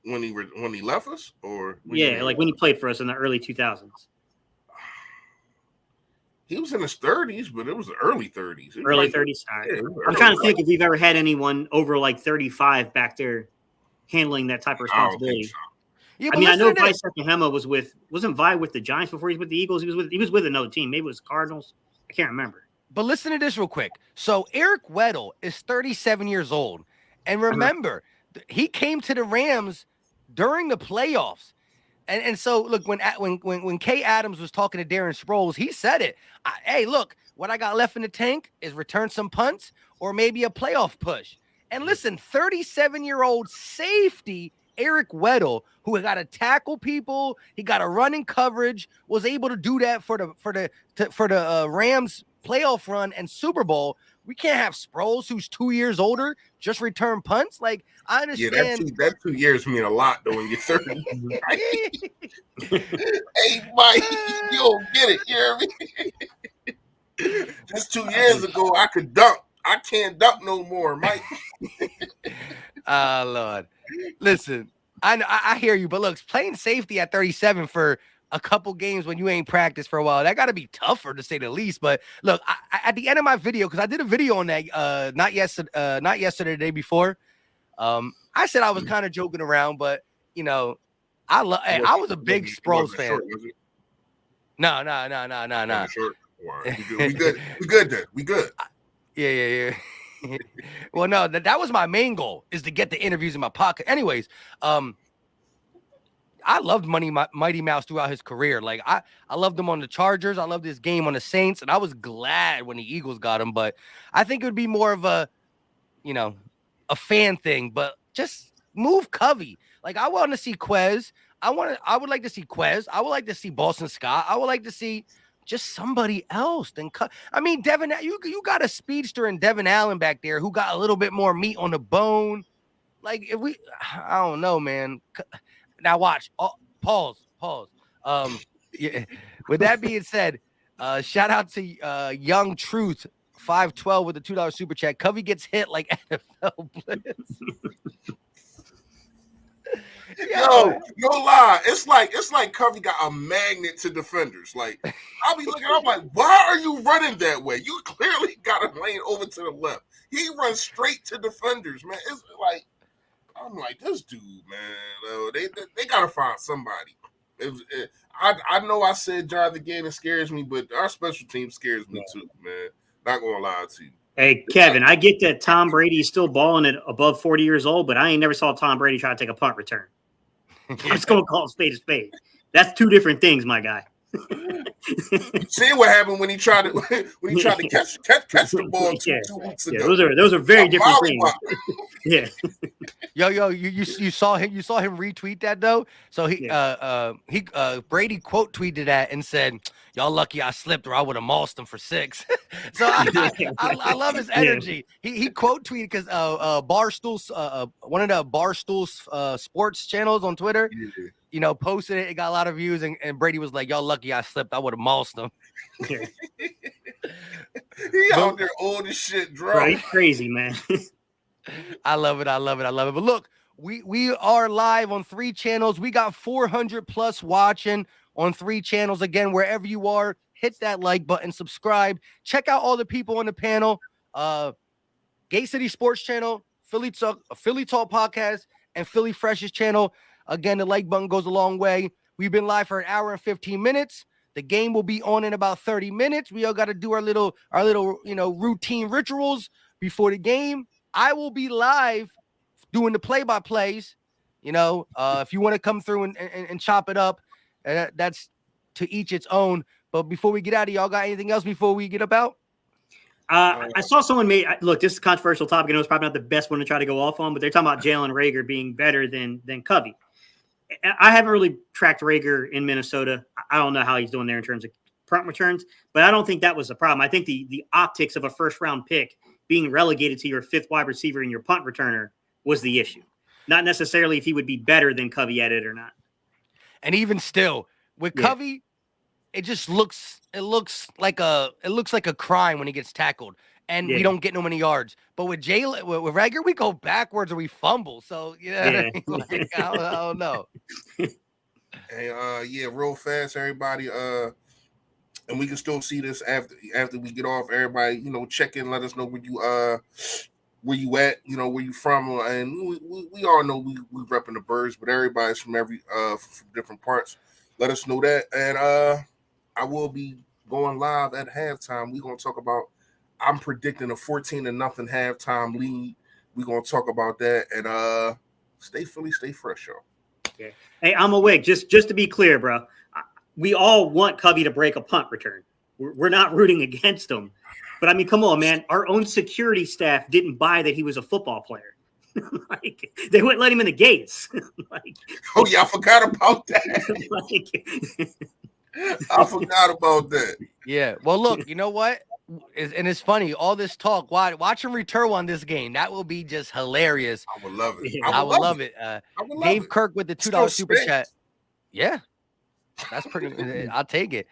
When he left us, or when he played for us in the early 2000s. He was in his 30s, but it was the early 30s. Early 30s. All right. Yeah, I'm trying to think if we've ever had anyone over like 35 back there handling that type of responsibility. Yeah, I mean, I know Vi Sekahema wasn't Vi with the Giants before he was with the Eagles. He was with another team. Maybe it was Cardinals. I can't remember. But listen to this real quick. So Eric Weddle is 37 years old, and remember, he came to the Rams during the playoffs. And so look, when Kay Adams was talking to Darren Sproles, he said it. Hey, look, what I got left in the tank is return some punts or maybe a playoff push. And listen, 37-year-old safety Eric Weddle, who got to tackle people, he got to run in coverage, was able to do that for the Rams playoff run and Super Bowl. We can't have Sproles, who's 2 years older, just return punts. Like, I understand. Yeah, that 2 years mean a lot though when you're 30. Hey, Mike, you don't get it. You hear me? Just 2 years ago, I could dunk. I can't dunk no more, Mike. Lord. Listen, I hear you, but look, playing safety at 37 for a couple games when you ain't practiced for a while, that got to be tougher to say the least. But look, at the end of my video, because I did a video on that not yesterday, the day before. I said I was kind of joking around, but I was a big Sproles fan. Short, was it? No. We good. We good. Yeah. Well, no, that was my main goal, is to get the interviews in my pocket. Anyways, I loved Mighty Mouse throughout his career. Like I loved him on the Chargers. I loved his game on the Saints, and I was glad when the Eagles got him. But I think it would be more of a fan thing. But just move Covey. Like I want to see Quez. I would like to see Quez. I would like to see Boston Scott. I would like to see just somebody else than Devin. You got a speedster in Devin Allen back there who got a little bit more meat on the bone. Like I don't know, man. Now watch. Oh, pause. Yeah. With that being said, shout out to Young Truth 512 with the $2 super chat. Covey gets hit like NFL blitz. Yo, no lie. It's like Covey got a magnet to defenders. Like, I'll be looking, I'm like, why are you running that way? You clearly got a lane over to the left. He runs straight to defenders, man. It's like, I'm like, this dude, man. They gotta find somebody. I know I said drive the game, it scares me, but our special team scares me too, man. Not gonna lie to you. Hey, Kevin, I get that Tom Brady is still balling at above 40 years old, but I ain't never saw Tom Brady try to take a punt return. I'm just going to call it spade a spade. That's two different things, my guy. See what happened when he tried to catch the ball two weeks ago. Those are very different things. Yeah. Yo, you saw him retweet that though. So he Brady quote tweeted that and said, "Y'all lucky I slipped, or I would have mossed him for 6." So I love his energy. Yeah. He quote tweeted because Barstool, one of the Barstool sports channels on Twitter. Yeah. Posted it. It got a lot of views, and Brady was like, "Y'all lucky I slipped. I would have mossed him." Yeah. He out there old as shit, drunk. Right, crazy, man. I love it. But look, we are live on 3 channels. We got 400 plus watching on 3 channels. Again, wherever you are, hit that like button, subscribe, check out all the people on the panel. Gate City Sports Channel, Philly Talk Podcast, and Philly Fresh's channel. Again, the like button goes a long way. We've been live for an hour and 15 minutes. The game will be on in about 30 minutes. We all got to do our little routine rituals before the game. I will be live doing the play-by-plays. If you want to come through and chop it up, that's to each its own. But before we get out of y'all got anything else before we get about? I saw someone look, this is a controversial topic. I know it's probably not the best one to try to go off on, but they're talking about Jalen Reagor being better than Covey. I haven't really tracked Reagor in Minnesota. I don't know how he's doing there in terms of punt returns, but I don't think that was the problem. I think the optics of a first-round pick being relegated to your 5th wide receiver and your punt returner was the issue. Not necessarily if he would be better than Covey at it or not. And even still, with Covey, it looks like a crime when he gets tackled, and we don't get no many yards. But with with Reagor, we go backwards or we fumble. So I don't know. Hey, real fast, everybody. And we can still see this after we get off. Everybody, check in, let us know where you at, where you from, and we all know we repping the Birds, but everybody's from from different parts. Let us know that, and I will be going live at halftime. We're gonna talk about. I'm predicting a 14-0 halftime lead. We're gonna talk about that, and stay Philly, stay fresh, y'all. Okay. Hey, I'm awake. Just to be clear, bro. We all want Covey to break a punt return. We're not rooting against him. But, I mean, come on, man. Our own security staff didn't buy that he was a football player. They wouldn't let him in the gates. Oh, yeah, I forgot about that. I forgot about that. Yeah. Well, look, you know what? And it's funny, all this talk. Watch him return on this game. That will be just hilarious. I would love it. I would love it. Dave Kirk with the $2 super chat. Yeah. That's pretty. I'll take it.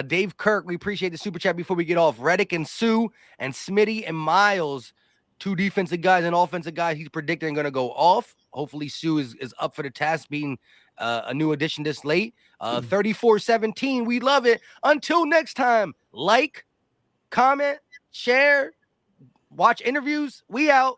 Dave Kirk, we appreciate the super chat before we get off. Reddick and Sue and Smitty and Miles, 2 defensive guys and offensive guys. He's predicting going to go off. Hopefully, Sue is up for the task, being a new addition this late. 34-17. We love it. Until next time, like, comment, share, watch interviews. We out.